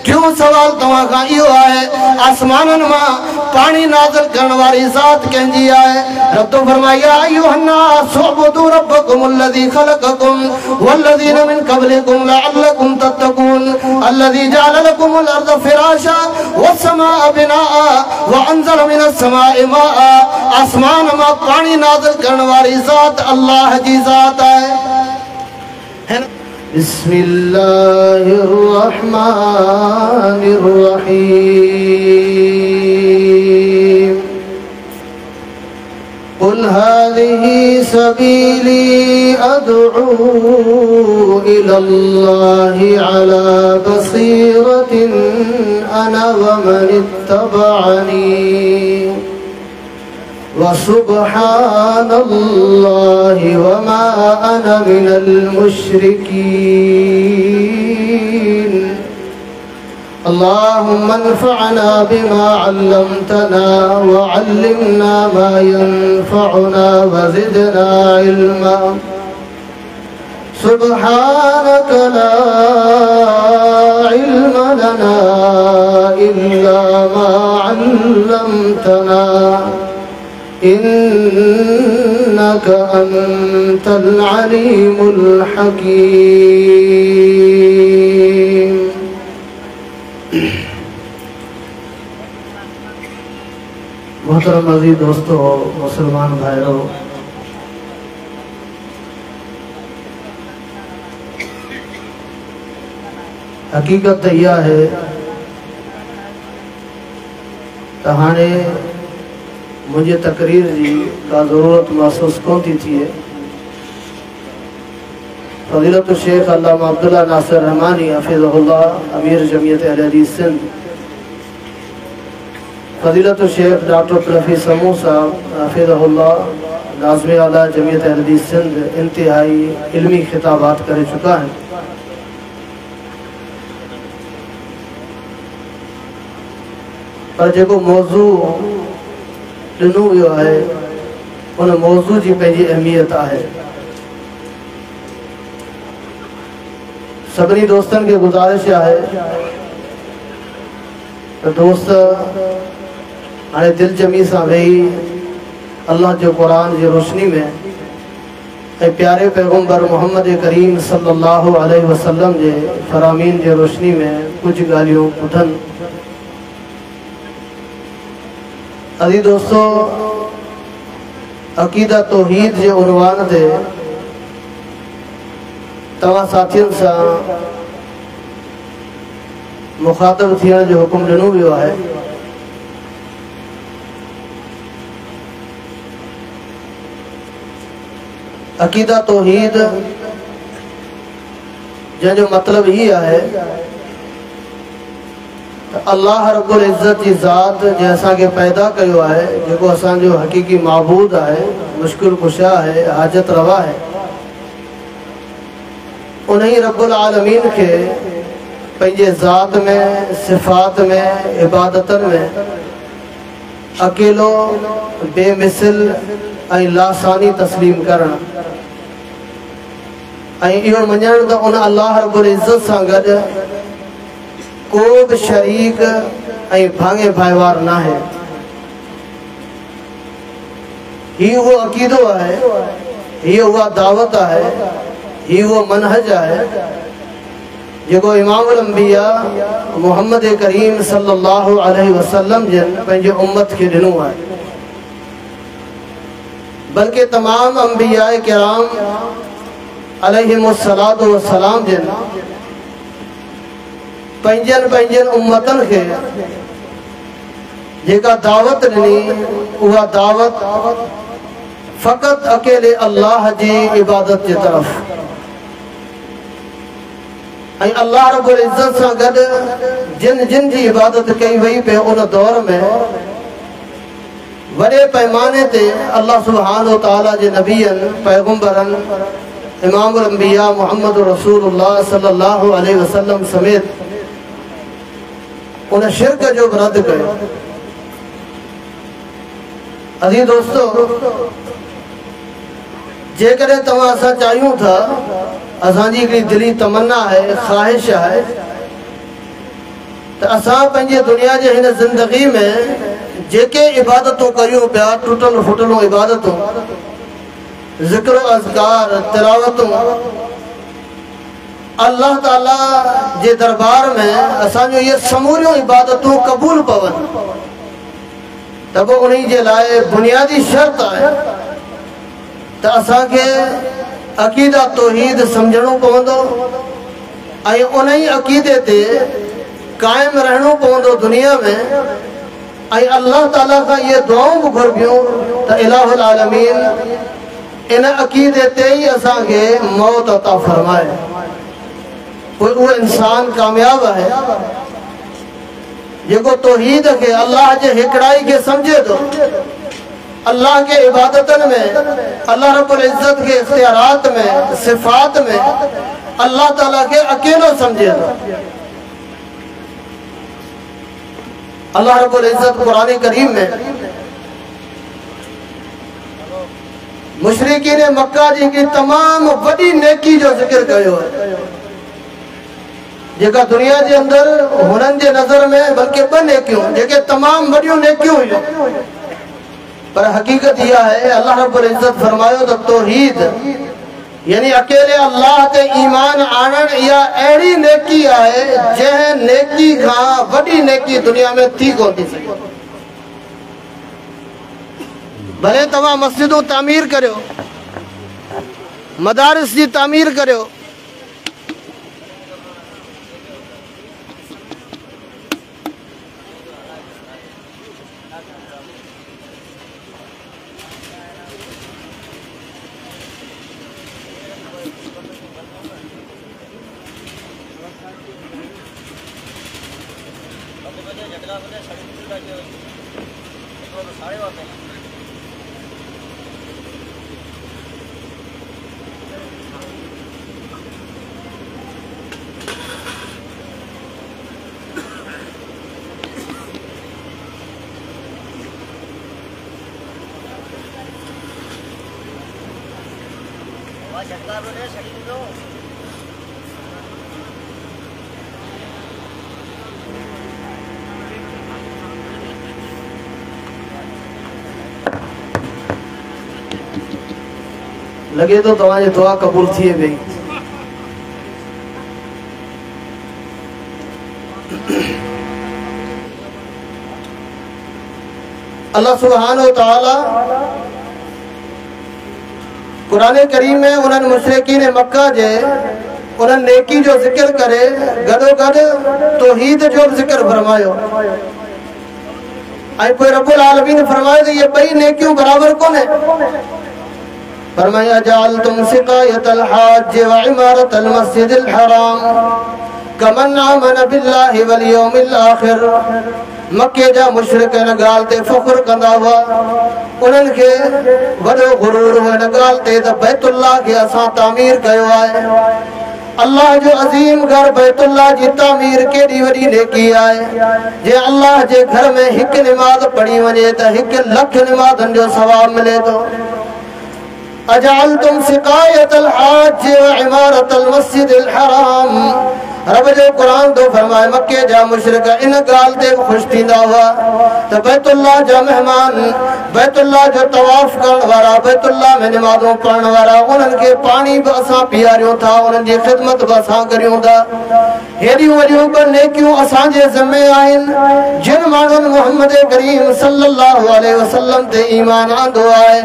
क्यों सवाल तव्हां खां इहो आहे आसमाननि मां पानी नाज़िल करण वारी ज़ात कंहिंजी आहे। रब फरमाया अय्युहन्नास उअ्बुदू रब्बकुम अल्लज़ी खलक़कुम वल्लज़ीना मिन क़ब्लिकुम लअल्लकुम तत्तक़ून अल्लज़ी जअल लकुमुल अर्ज़ फ़िराशा वस्समाअ बिनाअ व अंज़ल मिनस समाइ माअ। आसमान मां पानी नाज़िल करण वारी ज़ात अल्लाह जी ज़ात आहे। बिस्मिल्लाहिर रहमानिर रहीम। कुल हाज़िही सबीली अदअू इलल्लाहि अला बसीरतिन अना व मन इत्तबअनी व सुब्हानल्लाहि व मा अना मिनल मुश्रिकीन। अल्लाहुम्मा अन्फ़अना बिमा अल्लमतना व अल्लिमना मा यंफ़अुना व ज़िदना इल्मा। सुब्हानक ला इल्म लना इल्ला मा अल्लमतना इन्नक अंतल अलीमुल हकीम। मोहतरम अज़ीज़ दोस्तों, मुसलमान भाइयों, हकीकत यह है तो हाणे मुझे तकरीर जी का ज़रूरत महसूस कोन थी थिए। फ़ज़ीलत शेख अल्लामा अब्दुल्ला नासिर रहमानी हफ़िज़हुल्लाह अमीर जमीयत अहले हदीस सिंध, फ़ज़ीलत शेख डॉक्टर रफ़ी समूह साहब हफ़िज़हुल्लाह नाज़िम आला जमीयत अहले हदीस सिंध इंतहाई इल्मी खिताबात कर चुका है। पर जो मौजू ॾिनो वियो आहे उन मौजू की पंहिंजी अहमियत है। सभी दोस्तन के गुजारिश है तो दोस्त हाँ दिल जमी से वेही अल्लाह जो कुरान की रोशनी में प्यारे पैगम्बर मोहम्मद करीम सल्लल्लाहु अलैहि वसल्लम के फरामीन की रोशनी में कुछ गालियों ॿुधन। अज़ीज़ दोस्तों, अक़ीदा तौहीद के उनवान से तव्हां साथियों से मुखातब थियण जो हुक्म ॾिनो वियो है। अक़ीदा तौहीद जो मतलब ही है अल्लाह रब्बुल इज़्ज़त की ज़ात जे असांखे पैदा कयो है, जो असांजो हकीकी माबूद है, मुश्किल कुशा है, हाजत रवा है, उन्हीं रब्बुल आलमीन के पंहिंजे ज़ात में सिफ़ात में इबादतन में अकेलो बेमिसल ऐं लासानी तस्लीम करण ऐं इहो मञण त उन अल्लाह रब्बुल इज़्ज़त सां गॾु को भी शरीक ऐं भाङे भाईवार ना है। ही वो अकीदो है, ही वो दावत है, ही वो मनहज है जो इमामुल अंबिया मोहम्मद करीम सल्लल्लाहु अलैहि वसल्लम जन पंहिंजे उम्मत के ॾिनो है। बल्कि तमाम अंबिया किराम अलैहिमुस्सलातु वस्सलाम जन पंहिंजन पंहिंजन उम्मतन के जेका दावत ॾिनी उहा दावत फ़क़त अकेले अल्लाह जी इबादत की तरफ ऐं अल्लाह रब्बुल इज़्ज़त सां गॾु जिन जिन जी इबादत कई वई पे उन दौर में वॾे पैमाने ते अल्लाह सुब्हानहु व तआला जे नबीअन पैगम्बरन इमामुल अंबिया मोहम्मद रसूलुल्लाह सल्लल्लाहु अलैहि वसल्लम समेत उन शिरक जो रद्द कयो। अज़ीज़ दोस्तों, जेकॾहिं तव्हां असां चाहियूं था, असांजी हिकिड़ी दिली तमन्ना है, ख़्वाहिश है तो असां पंहिंजे दुनिया जे हिन ज़िंदगी में जेके इबादतूं कयूं पिया, टुटल फुटलूं इबादतूं, ज़िक्र अज़कार, तिलावतूं, अल्लाह ताला जे दरबार में असांजो ये समूरियूं इबादतूं क़बूल पवन त पोइ उन्हीं जे लाइ बुनियादी शर्त आहे त असांखे अक़ीदा तौहीद समझणो पवंदो ऐं उन ई अक़ीदे ते कायम रहणो पवंदो दुनिया में। ऐं अल्लाह ताला खां ये दुआऊं बि घुरबियूं त इलाहुल आलमीन इन अक़ीदे ते ई असांखे मौत अता फरमाए। कोई वो इंसान कामयाब है जेको तौहीद के, अल्लाह जे हिकड़ाई के समझे तो, अल्लाह के इबादतन में, अल्लाह रब्बुल इज्जत के इख्तियारात में, सिफात में अल्लाह ताला के अकेलो समझे तो। अल्लाह रब्बुल इज्जत कुरान करीम में मुशरिकीन मक्का जी की तमाम वडी नेकी जो जिक्र कयो है, जेका दुनिया के अंदर हुनन जे नजर में बल्कि ब नेकियूं जेके तमाम वडियूं नेकियूं हुयूं, पर हकीकत यह है अल्लाह रब्बुल इज्जत फरमायो तो तौहीद यानी अकेले अल्लाह ते ईमान आणण या अड़ी नेकी है जह नेकी का वडी नेकी दुनिया में थी कोन थी सके। भले तवा मस्जिदों तामीर करो, मदारिस जी तामीर करो, लगे तो तव्हांजी दुआ कबूल थी वई। अल्लाह सुब्हानहु व तआला कुरान करीम में उन्हनि मुशरिकीन मक्का जे उन्हनि नेकी जो जिक्र करे गडो गड तौहीद जो जिक्र फरमायो। ऐं पोइ रब्बुल आलमीन फरमायो त ये बई नेकियूं बराबर कोने। फरमाया जअलतुम सिकायतल हाज व इमारतल मस्जिदिल हराम कमन आमन बिल्लाहि वल यौमिल आखिर। मक्के जा मुशरिक इन गाल ते फख्र कंदा हुआ, उन्हनि खे वॾो गुरूर हो इन गाल ते त बैतुल्लाह खे असां तामीर कयो आहे। अल्लाह जो अजीम घर बैतुल्लाह जी तामीर केडी वडी नेकी आहे। जे अल्लाह जे घर में हिक नमाज पढ़ी वञे त 1 लख नमाज़न जो सवाब मिले तो। अजअलतुम सिकायतल हाज व इमारतल मस्जिदिल हराम। रब जो कुरान तो फरमाए मक्के जा मुशरिक इन गाल ते खुश थींदा हुआ त बैतुल्लाह जा मेहमान, बैतुल्लाह जो तवाफ करण वारा, बैतुल्लाह में नमाज़ों पढ़ण वारा, उन्हनि खे पानी भी असां पीआरियूं था, उन्हनि जी ख़िदमत भी असां करियूं था। हेॾियूं वॾियूं ब नेकियूं असांजे ज़िम्मे आहिनि। जिन माण्हुनि मुहम्मद करीम सल्लल्लाहु अलैहि वसल्लम ते ईमान आंदो आहे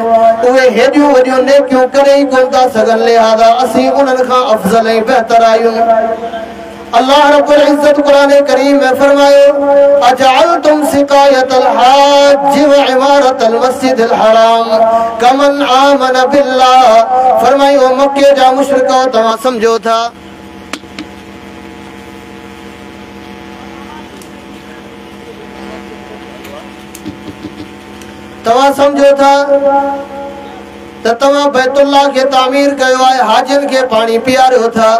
उहे हेॾियूं वॾियूं नेकियूं करे ई कोन था सघनि, लिहाज़ा असीं उन्हनि खां अफ़ज़ल ऐं बहितर आहियूं। अल्लाह रब्बुल इज्जत कुरान करीम में फरमायो अजअलतुम सिकायतल हाज व इमारतल मस्जिदिल हराम कमन आमन बिल्लाह। फरमायो मक्के जा मुशरिको तव्हां समझो था त तव्हां बैतुल्लाह खे तामीर कयो आहे, हाजिन खे पाणी पीआरियो था,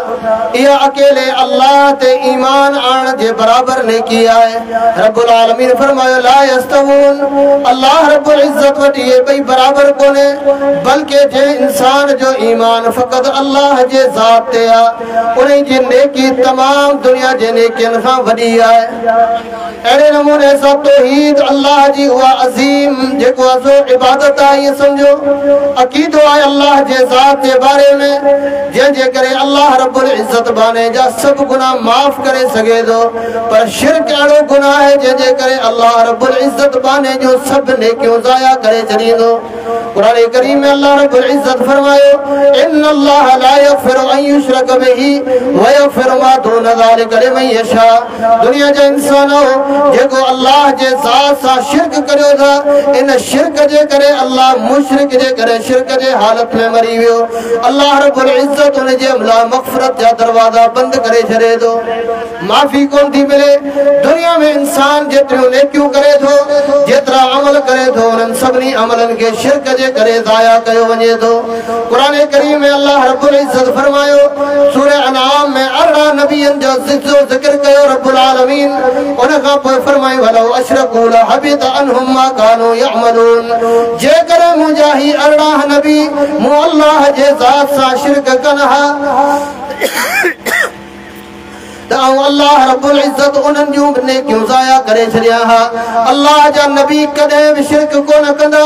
इहा अकेले अल्लाह ते ईमान आणण जे बराबर नेकी आहे। रब्बुल आलमीन फरमायो ला यस्तवून, अल्लाह रब्बुल इज्जत वटि इहे ॿई बराबर कोन्हे, बल्कि जे इंसान जो ईमान फ़क़त अल्लाह जे ज़ात ते आहे, उन जी नेकी तमाम दुनिया जे नेकियुनि खां वॾी आहे। अहिड़े नमूने सां तौहीद अल्लाह जी उहा अज़ीम जेको आहे इबादत आहे, ईअं सम्झो अक़ीदो आहे अल्लाह जे ज़ात जे बारे में, जंहिंजे करे अल्लाह रब्बुल इज़्ज़त बाने जा सभु गुनाह माफ़ करे सघे थो। पर शिरक अहिड़ो गुनाह आहे जंहिंजे करे अल्लाह रब्बुल इज़्ज़त बाने जो सभु नेकियूं ज़ाया करे छॾींदो। क़ुरान करीम में अल्लाह रब्बुल इज़्ज़त फरमायो इन्नल्लाह ला यग़फ़िरु अन युशरक बिही व यग़फ़िरु मा दून ज़ालिका लिमन यशा। दुनिया जा इंसानो जेको अल्लाह जे ज़ात सां शिरक करियो था, इन शिरक जे करे अल्लाह मुशरिक जे करे शिरक जे हालत में मरी वियो। अल्लाह रब्बुल इज़्ज़त उन जे लाइ मग़फ़िरत जा दरवाज़ा बंदि करे छॾे थो, माफ़ी कोन थी मिले। दुनिया में इंसान जेतिरियूं नेकियूं करे थो, जेतिरा अमल करे थो, उन्हनि सभिनी अमलनि खे शिरक जे करे ज़ाया कयो वञे थो। क़ुरान करीम में अल्लाह रब्बुल इज़्ज़त फरमायो सूरह अनआम में 18 नबियनि जो ज़िक्र कयो रब्बुल आलमीन। उन खां पोइ फरमायो वलौ अशरकू लहबित अन्हुम मा कानू यअमलून। जेकर मुंहिंजा ही 18 नबी मूं अल्लाह जे ज़ात सां शिरक कनि हा त अल्लाह रब्बुल इज़्ज़त उन्हनि जूं नेकियूं ज़ाया करे छॾिया हा। अल्लाह जा नबी कॾहिं बि शिरक कोन कंदा।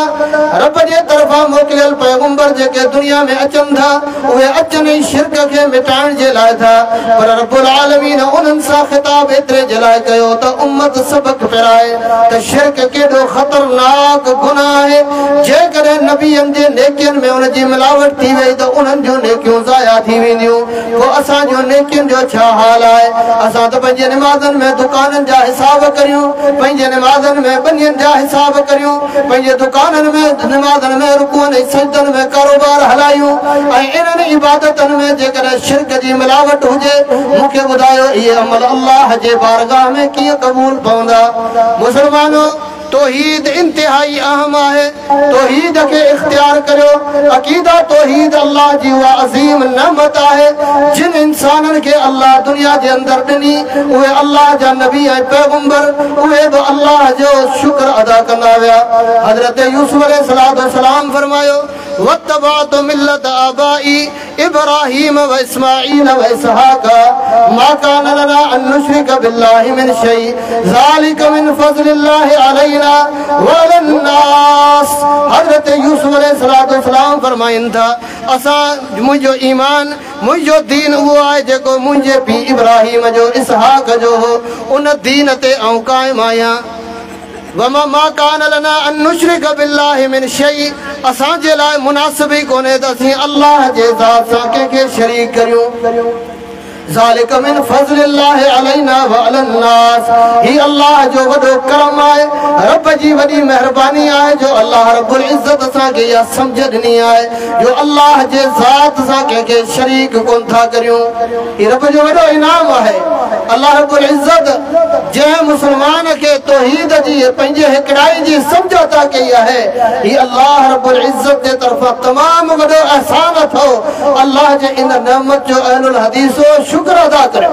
रब जे तरफ़ां मोकिलियल पैगंबर जेके दुनिया में अचनि था, उहे अचनि ई शिरक खे मिटाइण जे लाइ था। पर रब्बुल आलमीन उन्हनि सां ख़िताब एतिरे जे लाइ कयो त उम्मत सबक पिराए त शिरक केॾो ख़तरनाक गुनाह आहे। जेकॾहिं नबियनि जे नेकियुनि में उन जी मिलावट थी वई त उन्हनि जूं नेकियूं ज़ाया थी वेंदियूं। पोइ असांजो नेकियुनि जो छा हाल आहे? असां त पंहिंजे निमाज़नि में दुकाननि जा हिसाब करियूं, पंहिंजे निमाज़नि में बनियनि जा हिसाब करियूं, पंहिंजे दुकाननि में निमाज़नि में रुकुअनि ऐं सजदनि में कारोबार हलायूं, ऐं इन्हनि इबादतनि में जेकॾहिं शिरक जी मिलावट हुजे, मूंखे ॿुधायो इहे अमल अल्लाह जे बारगाह में कीअं क़बूल पवंदा? मुस्लमानो, तौहीद इंतिहाई अहम आहे। तौहीद के इख्तियार करो। अकीदा तौहीद अल्लाह जी उहा अज़ीम नेमत आहे जिन इंसाननि खे अल्लाह दुनिया जे अंदर ॾिनी, उहे अल्लाह जा नबी ऐं पैगंबर, उहे बि अल्लाह जो शुक्र अदा कंदा विया। हज़रत यूसुफ अलैहिस्सलाम फरमायो वत्तबअतु मिल्लत आबाई इब्राहीम व इस्माईल व इसहाक मा कान लना अन नुश्रिक बिल्लाहि मिन शै ज़ालिका मिन फज़लिल्लाहि अलैना व अलन नास। हज़रत यूसुफ अलैहिस्सलाम फरमाइनि था असां मुंहिंजो ईमान मुंहिंजो दीन उहो आहे जेको मुंहिंजे पीउ इब्राहीम जो इसहाक जो हो, उन दीन ते आउं क़ाइमु आहियां। वमा मा कान लना अन नुश्रिक बिल्लाहि मिन शै, असांजे लाइ मुनासिब ई कोन्हे त असीं अल्लाह जे ज़ात सां कंहिंखे शरीक करियूं। ज़ालिका मिन फज़लिल्लाहि अलैना व अलन नास। ही अल्लाह जो वॾो करम आहे, रब जी वॾी महिरबानी आहे जो अल्लाह रब्बुल इज़्ज़त असांखे इहा सम्झ ॾिनी आहे जो अल्लाह जे ज़ात सां कंहिंखे शरीक कोन था करियूं। ही रब जो वॾो इनाम आहे। अल्लाह रब्बुल इज़्ज़त जंहिं मुस्लमान खे तौहीद जी पंहिंजे हिकिड़ाई जी सम्झ अता कई आहे, ही अल्लाह रब्बुल इज़्ज़त जे तरफ़ां तमामु वॾो अहसान अथव। अल्लाह जे इन नेमत जो अहलुल हदीसो शुक्र अदा करे।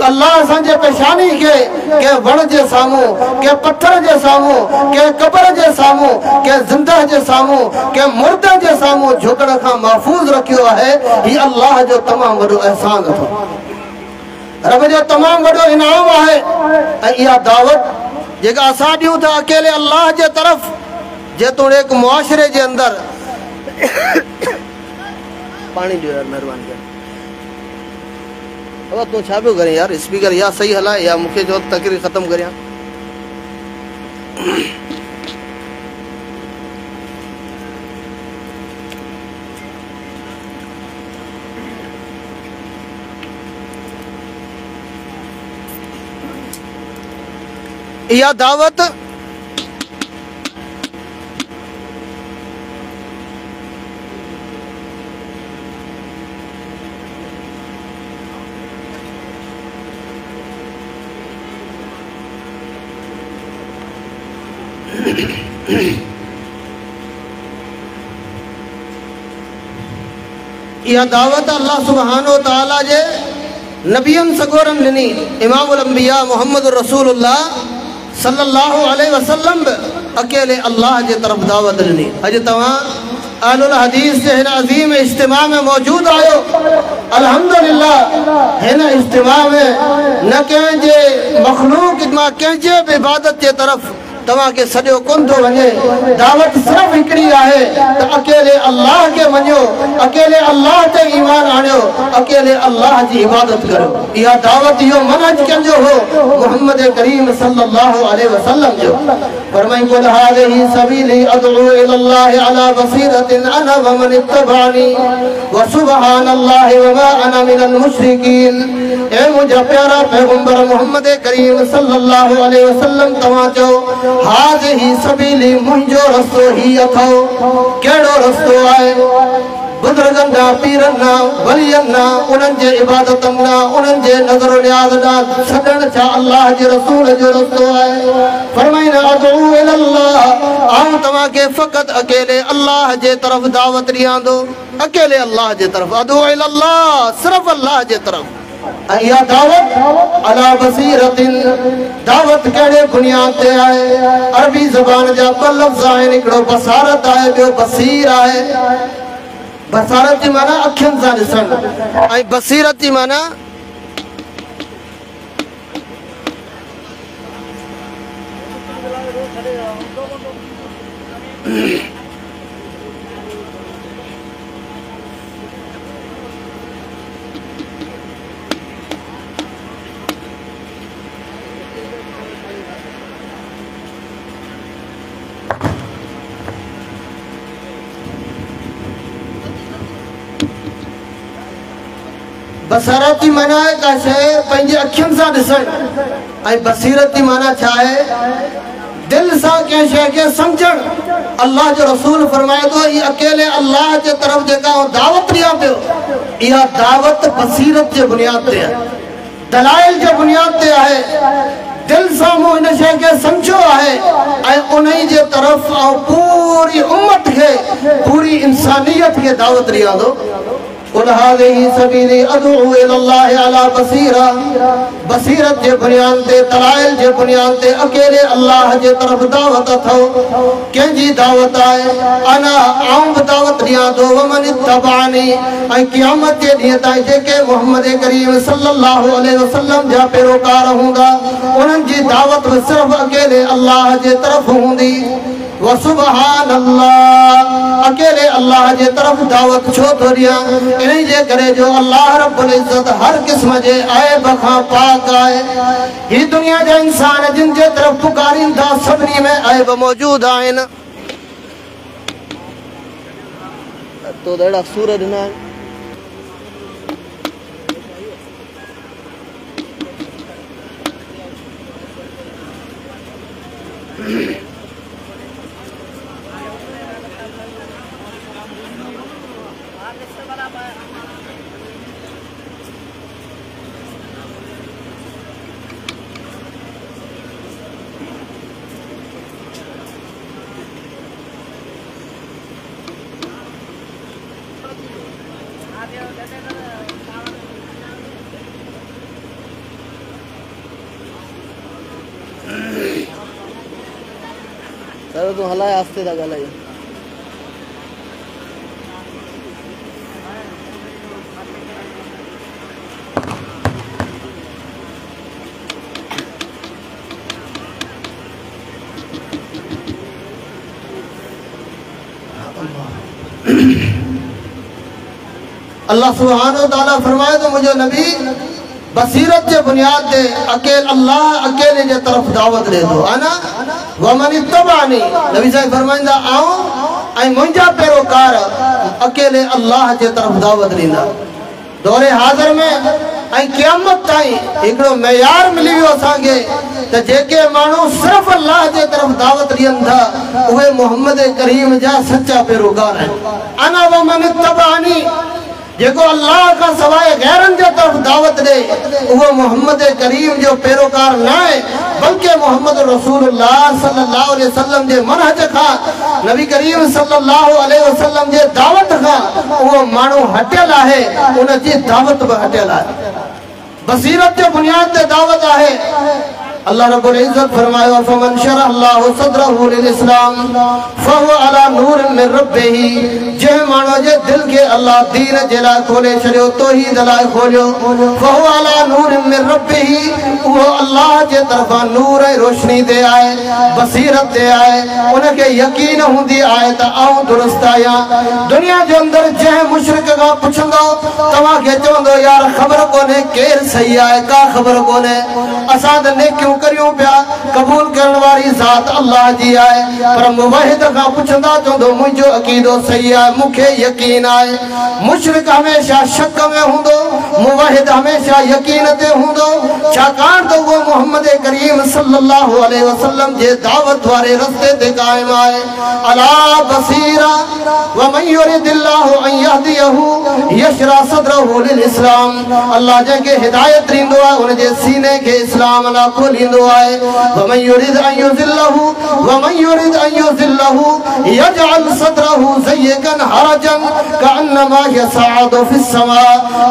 अल्लाह असांजे पेशानी खे कंहिं वण जे साम्हूं, कंहिं पत्थर जे साम्हूं, कंहिं क़बर जे साम्हूं, कंहिं ज़िंदह जे साम्हूं, कंहिं मुर्द जे साम्हूं झुकण खां महफ़ूज़ रखियो आहे। ही अल्लाह जो तमामु वॾो एहसान अथव, रब जो तमामु वॾो इनाम आहे। ऐं इहा दावत जेका असां ॾियूं था अकेले अल्लाह जे तरफ़, जेतोणीकि मुआशिरे जे अंदरि पाणी ॾियो यार महिरबानी करे। अब तू छा पियो करे यार? स्पीकर या सही हलाए या मूंखे जो तकरीर ख़त्म करियां। इहा दावत यह दावत अल्लाह सुब्हानो ताला जे नबियन सगोरन ॾिनी। इमामुल अंबिया मोहम्मद रसूलुल्लाह सल्लल्लाहु अलैहि वसल्लम अकेले अल्लाह जे तरफ दावत ॾिनी। अॼु तव्हां अहलुल हदीस जे हिन अज़ीम इज्तिमा में मौजूद आहियो। अल्हम्दुलिल्लाह हिन इज्तिमा में न कंहिंजे मखलूक मां कंहिंजे बि इबादत जे तरफ़ तव्हां खे सॼो कोन थो वञे। दावत सिर्फ़ हिकिड़ी आहे त अकेले अल्लाह खे मञो, अकेले अल्लाह ते ईमान आणियो, अकेले अल्लाह जी इबादत करो। इहा दावत इहो मनहज कंहिंजो हो? मोहम्मद करीम सल्लल्लाहु अलैहि वसल्लम जो। फरमाई कुल हाज़िही सबीली अदउ इलल्लाहि अला बसीरतिन अना व मन इत्तबानी व सुब्हानल्लाहि व मा अना मिनल मुशरिकीन। ए मुंहिंजा प्यारा पैगंबर मोहम्मद करीम सल्लल्लाहु अलैहि वसल्लम तव्हां चओ हाज़िही सबीली मुंहिंजो रस्तो ही अथव। कहिड़ो रस्तो आहे? बुज़ुर्गनि ना, पीरनि ना, वलियनि ना, उन्हनि जे इबादतनि ना, उन्हनि जे नज़र नियाज़ ना छॾण छा अल्लाह जे रसूल जो रस्तो आहे। फरमाईंदा अदउ इलल्लाह, आऊं तव्हां खे फ़क़त अकेले अल्लाह जे तरफ़ दावत ॾियां थो, अकेले अल्लाह जे तरफ़। अदउ इलल्लाह, सिर्फ़ अल्लाह जे तरफ़। या दावत अला बसीरतिन, दावत कहिड़े बुनियाद ते आहे? अरबी ज़बान जा ॿ लफ़्ज़ आहिनि, हिकिड़ो बसारत आहे, ॿियो बसीर आहे। बसारत जी माना अखियुनि सां ॾिसणु ऐं बसीरत जी माना बसारती माना है का शइ पंहिंजे अखियुनि सां ॾिसणु ऐं बसीरती माना छा आहे? दिल सां कंहिं शइ खे सम्झणु। अल्लाह जो रसूल फरमाए थो ही अकेले अल्लाह जे तरफ़ जेका दावत ॾियां पियो, इहा दावत बसीरत जे बुनियाद ते आहे, दलाइल जे बुनियाद ते आहे। दिल सां मूं हिन शइ खे सम्झो आहे ऐं उन जे तरफ़ पूरी उम्मत खे, पूरी इंसानियत खे दावत ॾियां थो। कुल हाज़िही सबीली अदउ इलल्लाहि अला बसीरा, बसीरत जे बुनियाद ते, दलाइल जे बुनियाद ते अकेले अल्लाह जे तरफ़ दावत अथव। कंहिंजी दावत आहे? अना, आऊं बि दावत ॾियां थो, व मन इत्तबानी, ऐं क़यामत जे ॾींहं ताईं जेके मोहम्मद करीम सल्लल्लाहु अलैहि वसल्लम जा पैरोकार हूंदा, उन्हनि जी दावत बि सिर्फ़ अकेले अल्लाह जे तरफ़ हूंदी। व सुब्हानल्लाह, अकेले अल्लाह जे तरफ़ दावत छो थो ॾियां? इन जे करे जो अल्लाह रब्बुल इज़्ज़त हर क़िस्म जे ऐब खां पाक आहे। ही दुनिया जा इंसान जिन जे तरफ़ पुकारीनि था, सभिनी में ऐब मौजूद आहिनि। तो अहिड़ा सूर ॾिना आहिनि। सर तू हलाए, आस्ते था ॻाल्हाए। अल्लाह सुब्हानो ताला फरमाए तो मुझे नबी बसीरत जे बुनियाद ते अकेले अल्लाह अकेले जे तरफ़ दावत ॾे थो। अना व मन इत्तबानी, नबी साईं फरमाईंदा आऊं ऐं मुंहिंजा पैरोकार अकेले अल्लाह जे तरफ़ दावत ॾींदा। दौरे हाज़िर में ऐं क़यामत ताईं हिकिड़ो मयार मिली वियो असांखे त जेके माण्हू सिर्फ़ अल्लाह जे तरफ़ दावत ॾियनि था, उहे मोहम्मद करीम जा सच्चा पैरोकार आहिनि। अना व मन इत्तबानी, जेको अल्लाह का सवाइ गैरनि जे तरफ़ दावत ॾे, उहो मोहम्मद करीम जो पैरोकार न आहे, बल्कि मोहम्मद रसूलुल्लाह सल्लल्लाहु अलैहि वसल्लम जे मनहज खां नबी करीम सल्लल्लाहु अलैहि वसल्लम जे दावत खां वो माण्हू हटियल आहे, उन जी दावत बि हटियल आहे। बसीरत जे बुनियाद ते दावत आहे। अल्लाह रब्बुल इज्जत फरमायो फमन शरहल्लाहु सदरहु लिल इस्लाम फहुव अला नूर मिन रब्बिही। जे माण्हू जे दिल के अल्लाह दीन जे लाइ खोले छॾियो, तौहीद लाइ खोलियो, फहुव अला नूर मिन रब्बिही, उहो अल्लाह जे तरफ़ां नूर ऐं रोशनी ते आहे, बसीरत ते आहे। उनखे यकीन हूंदी आहे त आऊं दुरुस्त आहियां। दुनिया जे अंदर जंहिं मुशरिक खां पुछंदो तव्हांखे चवंदो यार ख़बर कोन्हे केरु सही आहे, का ख़बर कोन्हे, असां त नेकियूं करियूं पिया, क़बूल करण वारी ज़ात अल्लाह जी आहे। पर मुवहिद खां पुछंदा चवंदो मुंहिंजो अक़ीदो सही आहे, मूंखे यकीन आहे। मुशरिक हमेशह शक में हूंदो, मुवहिद हमेशह यकीन ते हूंदो, छाकाणि त उहो मोहम्मद करीम सल्लल्लाहु अलैहि वसल्लम जे दावत वारे रस्ते ते क़ाइम आहे। अला बसीरा व मन युरिदिल्लाहु अन यहदियहु यशरा सदरहु लिल इस्लाम। अल्लाह जंहिंखे हिदायत ॾींदो आहे उन जे सीने खे इस्लाम लाइ खोलींदो आहे। व मन युरिद अन युज़िल्लहु व मन युरिद अन युज़िल्लहु यजअल सदरहु ज़य्यकन हरजन कअन्नमा यसअदु फिस समा।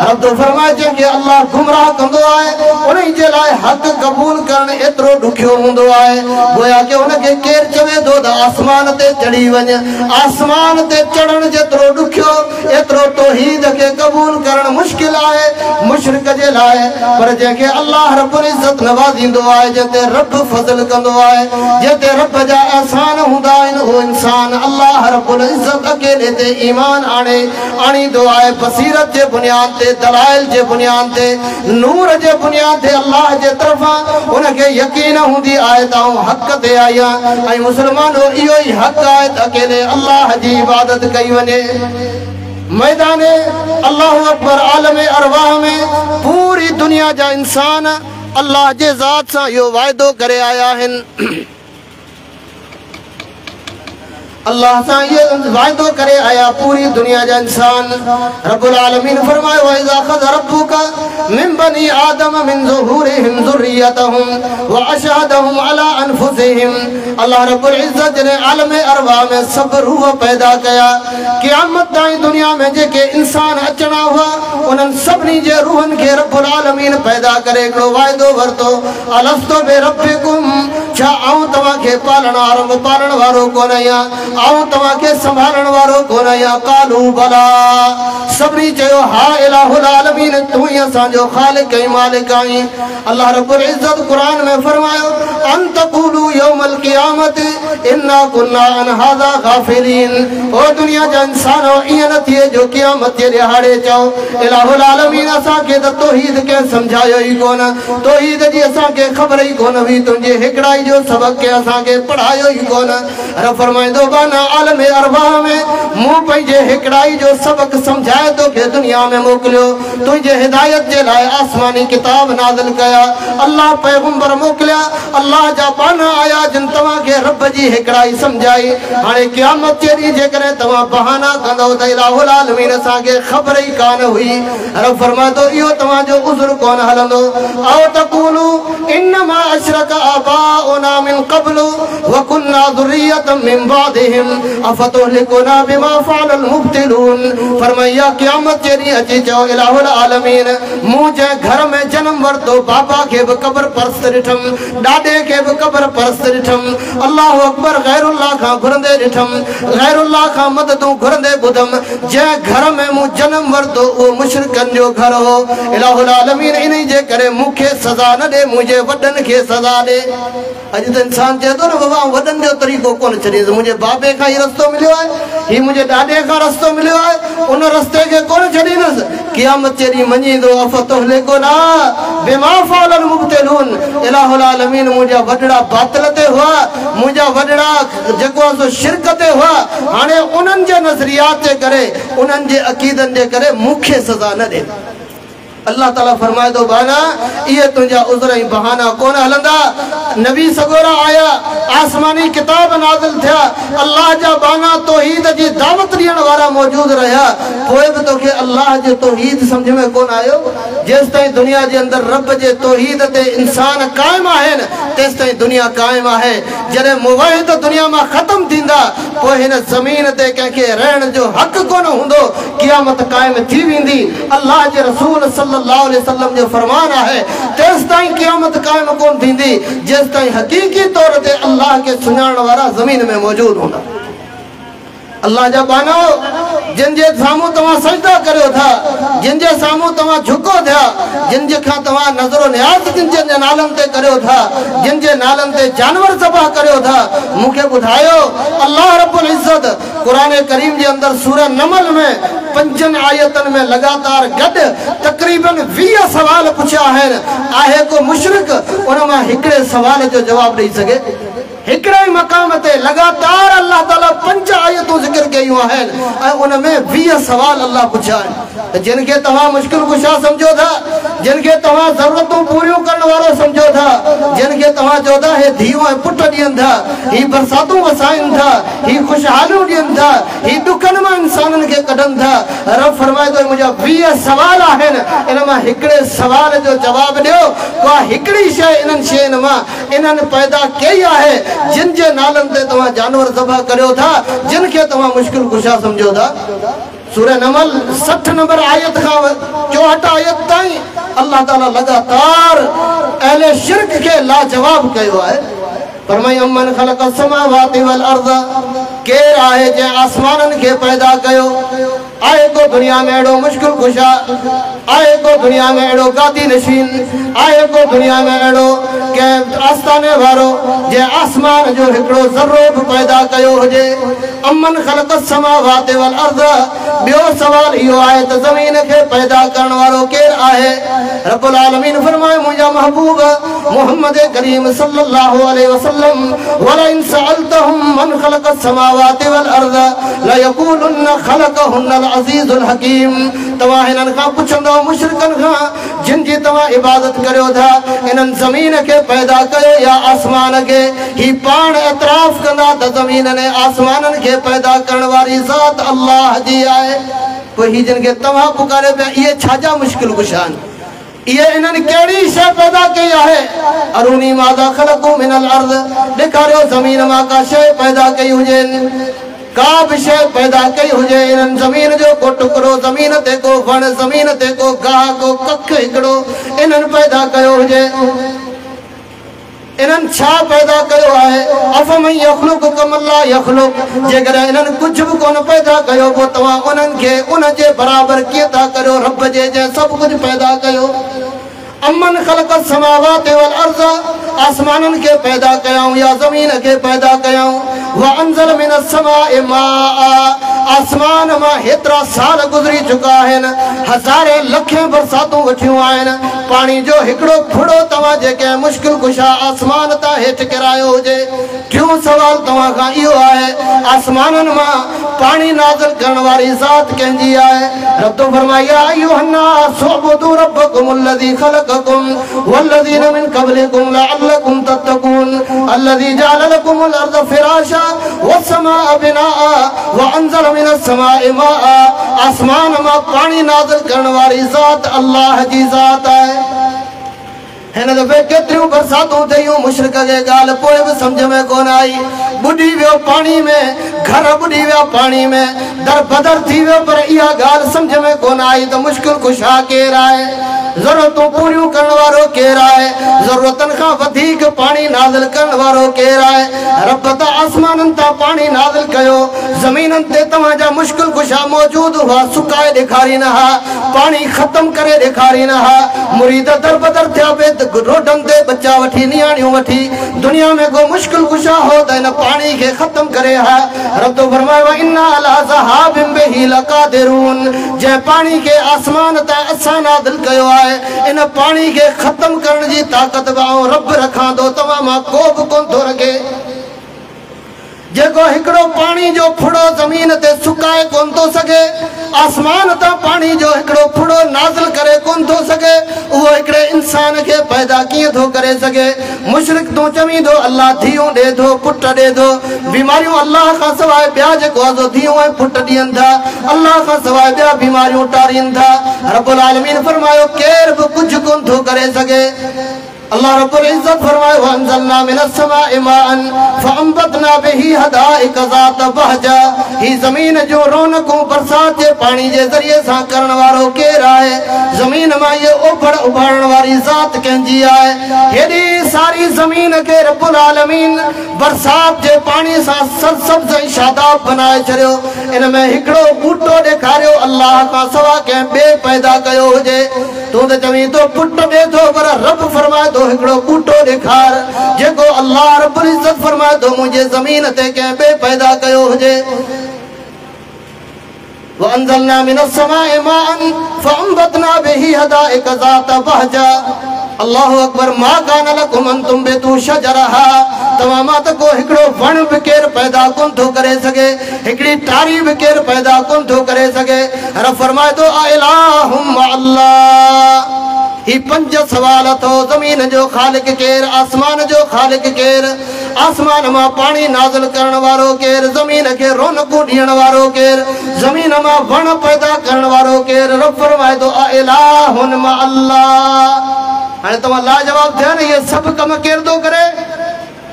रब फरमाए जंहिंखे अल्लाह गुमराह कंदो आहे उन जे लाइ हक़ क़बूल करण एतिरो ॾुखियो हूंदो आहे गोया कि उनखे केरु चवे थो त आसमान ते चढ़ी वञ। आसमान ते चढ़ण जेतिरो ॾुखियो एतिरो तौहीद खे क़बूल करण मुश्किल आहे मुशरिक जे लाइ। पर जंहिंखे अल्लाह रब्बुल इज़्ज़त नवाज़ींदो आहे, जंहिं ते रब फज़ल कंदो आहे, जंहिं ते रब जा एहसान हूंदा आहिनि, उहो इंसान अल्लाह रब्बुल इज़्ज़त अकेले ते ईमान आणींदो आहे। बसीरत जे बुनियाद ते, दलाइल जे बुनियाद ते, नूर जे बुनियाद ते अल्लाह जे तरफ़ां उनखे यकीन हूंदी आहे त आऊं हक़ ते आहियां ऐं मुस्लमानो इहो ई हक़ आहे त अकेले अल्लाह जी इबादत कई वञे। मैदान अल्लाहु अकबर आलम अरवाह में पूरी दुनिया जा इंसान अल्लाह जे ज़ात सां इहो वाइदो करे आया आहिनि, अल्लाह सां ये वाइदो करे आया पूरी दुनिया जा इंसान। रब्बुल आलमीन फरमाए व इज़ा अख़ज़ रब्बुका मिन बनी आदम मिन ज़ुहूरिहिम ज़ुर्रियतहुम व अशहदहुम अला अनफुसिहिम। अल्लाह रब्बुल इज़्ज़त ने आलम अरवाह में सब रूह पैदा कया। क़यामत ताईं दुनिया में जेके इंसान अचणा हुआ उन्हनि सभिनी जे रूहनि खे रब्बुल आलमीन पैदा करे हिकिड़ो वाइदो वरितो, अलस्तु बिरब्बिकुम, छा आऊं तव्हांखे पालण वारो कोन आहियां, आऊं तव्हांखे संभालण वारो कोन आहियां। कालू बला, सभिनी चयो हा इलाहुल आलमीन, तूं ई असांजो ख़ालिक ऐं मालिक आहीं। अल्लाह रब्बुल इज़्ज़त क़ुरान में फरमायो अन तक़ूलू यौमल क़ियामत इन्ना कुन्ना अन हाज़ा गाफ़िलीन। ओ दुनिया जा इंसानो ईअं न थिए जो क़ियामत जे ॾिहाड़े चओ इलाहुल आलमीन असांखे त तौहीद खे सम्झायो ई कोन, तौहीद जी असांखे ख़बर ई कोन हुई, तुंहिंजे हिकिड़ाई जो सबक़ खे असांखे पढ़ायो ई कोन। रब फरमाईंदो बाना आलम अरवाह में मूं पंहिंजे हिकिड़ाई जो सबक़ सम्झाए तोखे दुनिया में मोकिलियो, तुंहिंजे हिदायत जे लाइ आसमानी किताब नाज़िल कया, अल्लाह पैगंबर मोकिलिया, अल्लाह जा बाना आया जिन तव्हांखे रब जी हिकिड़ाई सम्झाई। हाणे क़यामत जे ॾींहुं जेकॾहिं तव्हां बहाना कंदव त इलाहुल आलमीन असांखे ख़बर ई कान हुई, रब फरमातो इहो तव्हांजो उज़्र कोन हलंदो। आओ तक़ूलू इन्नमा अशरक आबाउना मिन क़ब्लु व कुन्ना ज़ुर्रियतम मिन बादिहिम अफतुहलिकुना बिमा फ़अलल मुब्तिलून। फरमाया क़यामत जे ॾींहुं अची चओ इलाहुल आलमीन मूं जंहिं घर में जनम वरितो बाबा खे बि क़ब्र परस्त ॾिठमि, ॾाॾे खे बि क़ब्र परस्त ॾिठमि, अल्लाहु अकबर गैरुल्लाह खां घुरंदे ॾिठमि, गैरुल्लाह खां मददूं घुरंदे ॿुधमि। जंहिं घर में मूं जनम वरितो उहो मुशरिकनि जो घर हो। इलाहुल आलमीन इन जे करे मूंखे सज़ा न ॾे, मुंहिंजे वॾनि खे सज़ा ॾे। अॼु त इंसान चए थो न बाबा वॾनि जो तरीक़ो कोन छॾींदुसि, मुंहिंजे बाबे खां ई रस्तो मिलियो आहे, ही मुंहिंजे ॾाॾे खां रस्तो मिलियो आहे, उन रस्ते खे कोन छॾींदुसि। क़यामत जे ॾींहुं मञींदो अफतुहलिकुना बिमा फ़अलल मुब्तिलून। इलाहुल आलमीन मुंहिंजा वॾड़ा बातिल ते हुआ, मुंहिंजा वॾड़ा जेको आहे सो शिरक ते हुआ, हाणे उन्हनि जे नज़रियात जे करे उन्हनि जे अक़ीदनि जे करे मूंखे सज़ा न ॾे। अल्लाह ताला फरमाए तो बाना ये तुझा उज़र ही बहाना कोन हलंदा। नबी सगोरा आया, आसमानी किताब नाज़िल थिया, अल्लाह जा बाना तौहीद जी दावत ॾियण वारा मौजूद रहा, पोइ बि तोखे अल्लाह जो तौहीद समझ में कोन आयो। जेस ताईं दुनिया जे अंदर रब जे तौहीद ते इंसान कायम आहिनि तेस ताईं दुनिया कायम आहे। जॾहिं मुवाहिद दुनिया में खत्म थींदा पोइ हिन ज़मीन ते कंहिंखे रहण जो हक़ कोन हूंदो, क़यामत कायम थी वेंदी। अल्लाह जे रसूल सल्लल्लाहु अलैहि वसल्लम जो फरमान है तेस ताईं क़यामत कायम कोन थींदी जेस ताईं हकीकी तौर ते अल्लाह के सुञाणण वारा ज़मीन में मौजूद हूंदा। अल्लाह जा बानो जिन जे साम्हूं तव्हां सजदा करियो था, जिन जे साम्हूं तव्हां झुको थिया, जिन जे खां तव्हां नज़रो नियाज़ जिन जे नालनि ते करियो था, जिन जे नालनि ते जानवर ज़बह करियो था, मूंखे ॿुधायो अल्लाह रब्बुल इज़्ज़त क़ुरान करीम जे अंदर सूरह नमल में 5 आयतन में लगातार गॾु तक़रीबन 20 सवाल पुछिया आहिनि। आहे को मुशरिक उन मां हिकिड़े सवाल जो जवाब ॾेई सघे? हिकिड़े ही मक़ाम ते लगातार अल्लाह ताला 5 आयतूं ज़िक्र कयूं आहिनि ऐं उन में 20 सवाल अल्लाह पुछिया आहिनि। जिन खे तव्हां मुश्किल कुशा सम्झो था, जिन खे तव्हां ज़रूरतूं पूरियूं करण वारो सम्झो था, जिन खे तव्हां चओ था हे धीउ ऐं पुट ॾियनि था, ही बरसातूं वसाइनि था, ही ख़ुशहालियूं ॾियनि था, ही ॾुखनि मां इंसाननि खे कढनि था, रब फरमाए थो मुंहिंजा 20 सवाल आहिनि, इन मां हिकिड़े सवाल जो जवाब ॾियो। का हिकिड़ी शइ इन्हनि शयुनि मां इन्हनि पैदा कई आहे जिन जे नालनि ते तव्हां जानवर ज़बह करियो था, जिन खे तव्हां मुश्किल कुशा सम्झो था। सूरह नमल 60 नंबर आयत खां 64 आयत ताईं अल्लाह ताला लगातार अहले शिरक के लाजवाब कयो आहे। फरमाई अमन खलक़ समावाति वल अर्ज़, केर आहे जे आसमाननि खे पैदा कयो। आए को दुनिया में अड़ो मुश्किल कुशा, आए को दुनिया में अड़ो गादी नशीन, आए को दुनिया में अड़ो के आस्ताने वारो जे आसमान जो हिकड़ो ज़र्रो भी पैदा कयो हुजे। अमन खलक़ समावाति वल अर्ज़, बियो सवाल इहो आहे त ज़मीन खे पैदा करण वारो केर आहे? रब्बुल आलमीन फरमाए मुंहिंजा महबूब मुहम्मद करीम सल्लल्लाहु अलैहि वसल्लम वला इन सअलतहुम मन खलक़ समावाति वल अर्ज़ ला यक़ूलुन खलक़हुन्नल अज़ीज़ुल हकीम। तव्हां हिननि खां पुछंदो मुशरिकनि खां जिन जी तव्हां इबादत करियो था, इन्हनि ज़मीन खे पैदा कयो या आसमान खे? ही पाण एतराफ़ कंदा त ज़मीन ने आसमाननि खे पैदा करण वारी ज़ात अल्लाह जी आहे। पोइ ही जिन खे तव्हां पुकारियो पिया इहे छाजा मुश्किल कुशान, ये इन्हनि कहिड़ी शइ पैदा कई आहे? अरूनी माज़ा ख़लक़ू मिनल अर्ज़, ॾेखारियो ज़मीन मां का शइ पैदा कई हुजे, का भी शइ पैदा कई हुजे। इन्हनि ज़मीन जो को टुकड़ो, ज़मीन ते को वण, ज़मीन ते को गाह, को कख हिकिड़ो इन्हनि पैदा कयो हुजे। इन्हनि छा पैदा कयो आहे? अफ़मन यख़्लुक़ु कमा ला यख़्लुक़, जेकॾहिं इन्हनि कुझु बि कोन पैदा कयो पोइ तव्हां उन्हनि खे उन जे बराबरि कीअं था करियो रब जे जंहिं सभु कुझु पैदा कयो। अमन खलक़ समावाति वल अर्ज़, आसमाननि खे पैदा कयाऊं या ज़मीन खे पैदा कयाऊं। व अंज़ल मिनस समाए माआ, आसमान मां हेतिरा साल गुज़री चुका आहिनि, हज़ारे लखे बरसातूं वठियूं आहिनि, पाणी जो हिकिड़ो फुड़ो तव्हां जेके मुश्किल कुशा आसमान तां हेठि किरायो हुजे। टियों सवाल तव्हां खां इहो आहे आसमाननि मां पाणी नाज़िल करण वारी ज़ात कंहिंजी आहे? रब तो फरमाए या अय्युहन्नास उअ्बुदू रब्बकुमुल्लज़ी खलक़कुम वल्लज़ीना मिन क़ब्लिकुम लअल्लकुम तत्तक़ून अल्लज़ी जअल लकुमुल अर्ज़ फ़िराशा वस्समाअ बिनाअ वअंज़ल मिनस समाए माअ। आसमान मां पाणी नाज़िल करण वारी ज़ात अल्लाह जी ज़ात आहे। हिन दफ़े केतिरियूं बरसातूं थियूं, मुशरिक खे ॻाल्हि पोइ बि सम्झ में कोन आई। बुॾी वियो पाणी में, घर बुॾी विया पाणी में, दर बदर थी वियो, पर इहा ॻाल्हि सम्झ में कोन आई त मुश्किल कुशा केरु आहे, ज़रूरतूं पूरियूं करण वारो केरु आहे, ज़रूरतनि खां वधीक पाणी नाज़िल करण वारो केरु आहे? रब त आसमाननि तां पाणी नाज़िल कयो, ज़मीननि ते तव्हांजा मुश्किल कुशा मौजूद हुआ, सुकाए ॾेखारीन हा, पाणी ख़तम करे ॾेखारीन हा। मुरीद दर बदर थिया पिए रोडनि ते बच्चा वठी, नियाणियूं वठी, दुनिया में को मुश्किल कुशा हो त हिन पाणी खे ख़तम करे हा। रब तो फरमायो व इन्ना अला ज़हाबिन बिही लक़ादिरून, जंहिं पाणी खे आसमान तां असां नाज़िल कयो आहे, इन पाणी खे ख़तम करण जी ताक़त बि रब रखां थो, तव्हां मां को बि कोन थो रखे। जेको हिकड़ो पानी जो फुड़ो जमीन ते सुकाए कोन थो सके, आसमान ता पानी जो हिकड़ो फुड़ो नाज़िल करे कोन थो सके, वो हिकड़े इंसान के पैदा किए थो करे सके। मुशरिक तो चवींदो अल्लाह धीओ दे थो, पुट दे थो। बीमारियों अल्लाह का सवाइ ॿिया जेको आहे धीओ ऐं पुट ॾियनि था, अल्लाह का सवाइ ॿिया बीमारियूं टारीनि था। रब्बुल आलमीन फरमायो केर बि कुझु कोन थो करे सके। अल्लाह रब्बुल इज्जत फरमाए वअंज़लना मिनस समाइ माअन फअंबतना बिही हदाइक ज़ात बहजा। ही ज़मीन जो रौनकूं बरसात जे पानी जे ज़रिए सां करण वारो केर आहे? ज़मीन मां ये उभड़ उभारण वारी ज़ात कंहिंजी आहे। हेॾी सारी ज़मीन खे रब्बुल आलमीन बरसात जे पानी सां सरसब्ज़ ऐं शादाब बनाए छॾियो। इन में हिकिड़ो ॿूटो ॾेखारियो अल्लाह खां सवा कंहिं ॿिए पैदा कयो हुजे। तूं त चवीं थो पुट ॾे थो, पर रब फरमाए थो हिकिड़ो ॿूटो ॾेखार जेको अल्लाह रब्बुल इज्जत फरमाए थो मुंहिंजे ज़मीन ते कंहिं ॿिए पैदा कयो हुजे। वअंज़लना मिनस समाइ माअन फअंबतना बिही हदाइक ज़ात बहजा। अल्लाहु अकबर। मा कान लकुम अन तुंबितू शजरहा। तव्हां मां त को हिकिड़ो वण बि केरु पैदा कोन थो करे सघे, हिकिड़ी टारी बि केरु पैदा कोन थो करे सघे। रब फरमाए थो अइलाहुम अल्लाह। ही पंज सवाल थो। ज़मीन जो ख़ालिक केर? आसमान जो ख़ालिक केर? आसमान मां पानी नाज़िल करण वारो केर? ज़मीन खे रौनकूं ॾियण वारो केर? ज़मीन मां वण पैदा करण वारो केर? रब फरमाए थो अइलाहुन मा अल्लाह। हाणे तव्हां लाजवाब थिया न, इहे सभु कम केरु थो करे?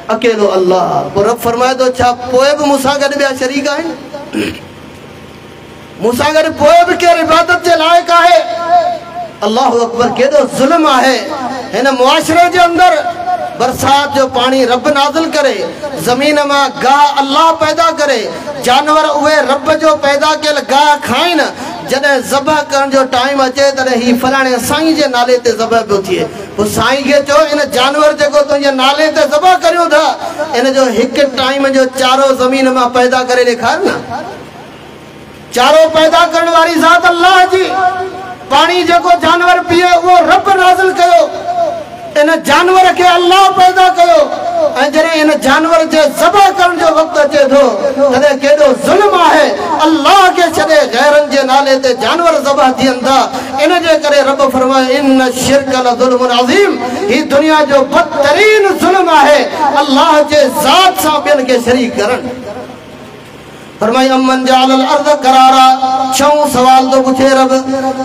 अकेलो अल्लाह। पोइ रब फरमाए थो छा पोइ बि मूंसां गॾु ॿिया शरीक आहिनि? मूंसां गॾु पोइ बि केरु इबादत जे लाइक़ु आहे? अल्लाहु अकबर। केॾो ज़ुल्म आहे हिन मुआशरे जे अंदरि। बरसात जो पानी रब नाज़िल करे, ज़मीन मां गाह अल्लाह पैदा करे, जानवर उहे रब जो पैदा कयल गाह खाइनि। जॾहिं ज़बह करण जो टाइम अचे तॾहिं ही फलाणे साईं जे नाले ते ज़बह पियो थिए। पोइ साईं खे चओ इन जानवर जेको तुंहिंजे नाले ते ज़बह करियो था, इन जो हिकु टाइम जो चारो ज़मीन मां पैदा करे ॾेखार न। चारो पैदा करण वारी ज़ात अल्लाह जी। पानी जेको जानवर पीए उहो रब नाज़िल कयो। इन जानवर खे अल्लाह पैदा कयो। ऐं जॾहिं इन जानवर जे ज़बह करण जो वक़्तु अचे थो तॾहिं केॾो ज़ुल्म आहे। अल्लाह खे छॾे गैरनि जे नाले ते जानवर ज़बह थियनि था। इन जे करे रब फरमाए इन्न शिर्क लज़ुल्मुन अज़ीम। ही दुनिया जो बदतरीन ज़ुल्म आहे अल्लाह जे ज़ात सां ॿियनि खे शरीक करणु। फरमाई अमन जालल अर्ज़ करारा। छहों सवाल तो पुछे रब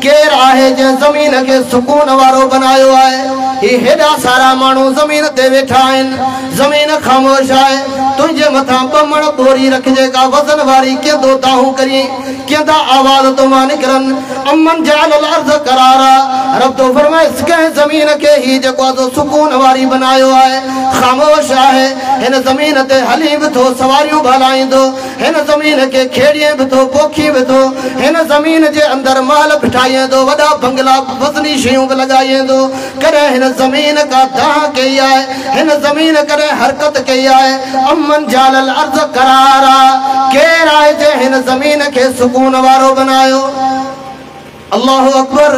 केर आहे जंहिं ज़मीन खे सुकून वारो बनायो आहे? ही हेॾा सारा माण्हू ज़मीन ते वेठा आहिनि, ज़मीन ख़ामोश आहे। तुंहिंजे मथां ॿ मण बोरी रखिजे का वज़न वारी कीअं ताहूं करी, कीअं आवाज़ तो मां निकिरनि। अमन जालल अर्ज़ करारा। रब तो फरमाए कंहिं ज़मीन खे ही जेको आहे सुकून वारी बनायो आहे, ख़ामोश आहे। हिन ज़मीन ते हली बि थो, सवारियूं बि हलाईंदो। हिन ज़मीन खे खेड़िए बि थो, पोखी बि थो। हिन ज़मीन जे अंदरि महल बिठाईंदो, वॾा बंगला वज़नी शयूं बि लॻाईंदो। कॾहिं हिन ज़मीन का दाह कई आहे, हिन ज़मीन कॾहिं हरकत कई आहे। अमन जालल अर्ज़ करारा। केर आहे जंहिं हिन ज़मीन खे सुकून वारो बनायो? अल्लाहु अकबर।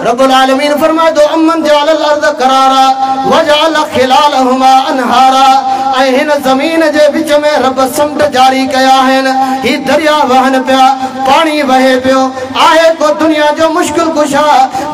रब्बुल आलमीन फरमाए थो अमन जालल अर्ज़ करारा वजअल खिलालहुमा अनहारा। ऐं हिन ज़मीन जे विच में रब समुंड जारी कया आहिनि। ही दरिया वहनि पिया, पाणी वहे पियो। आहे को दुनिया जो मुश्किल कुशा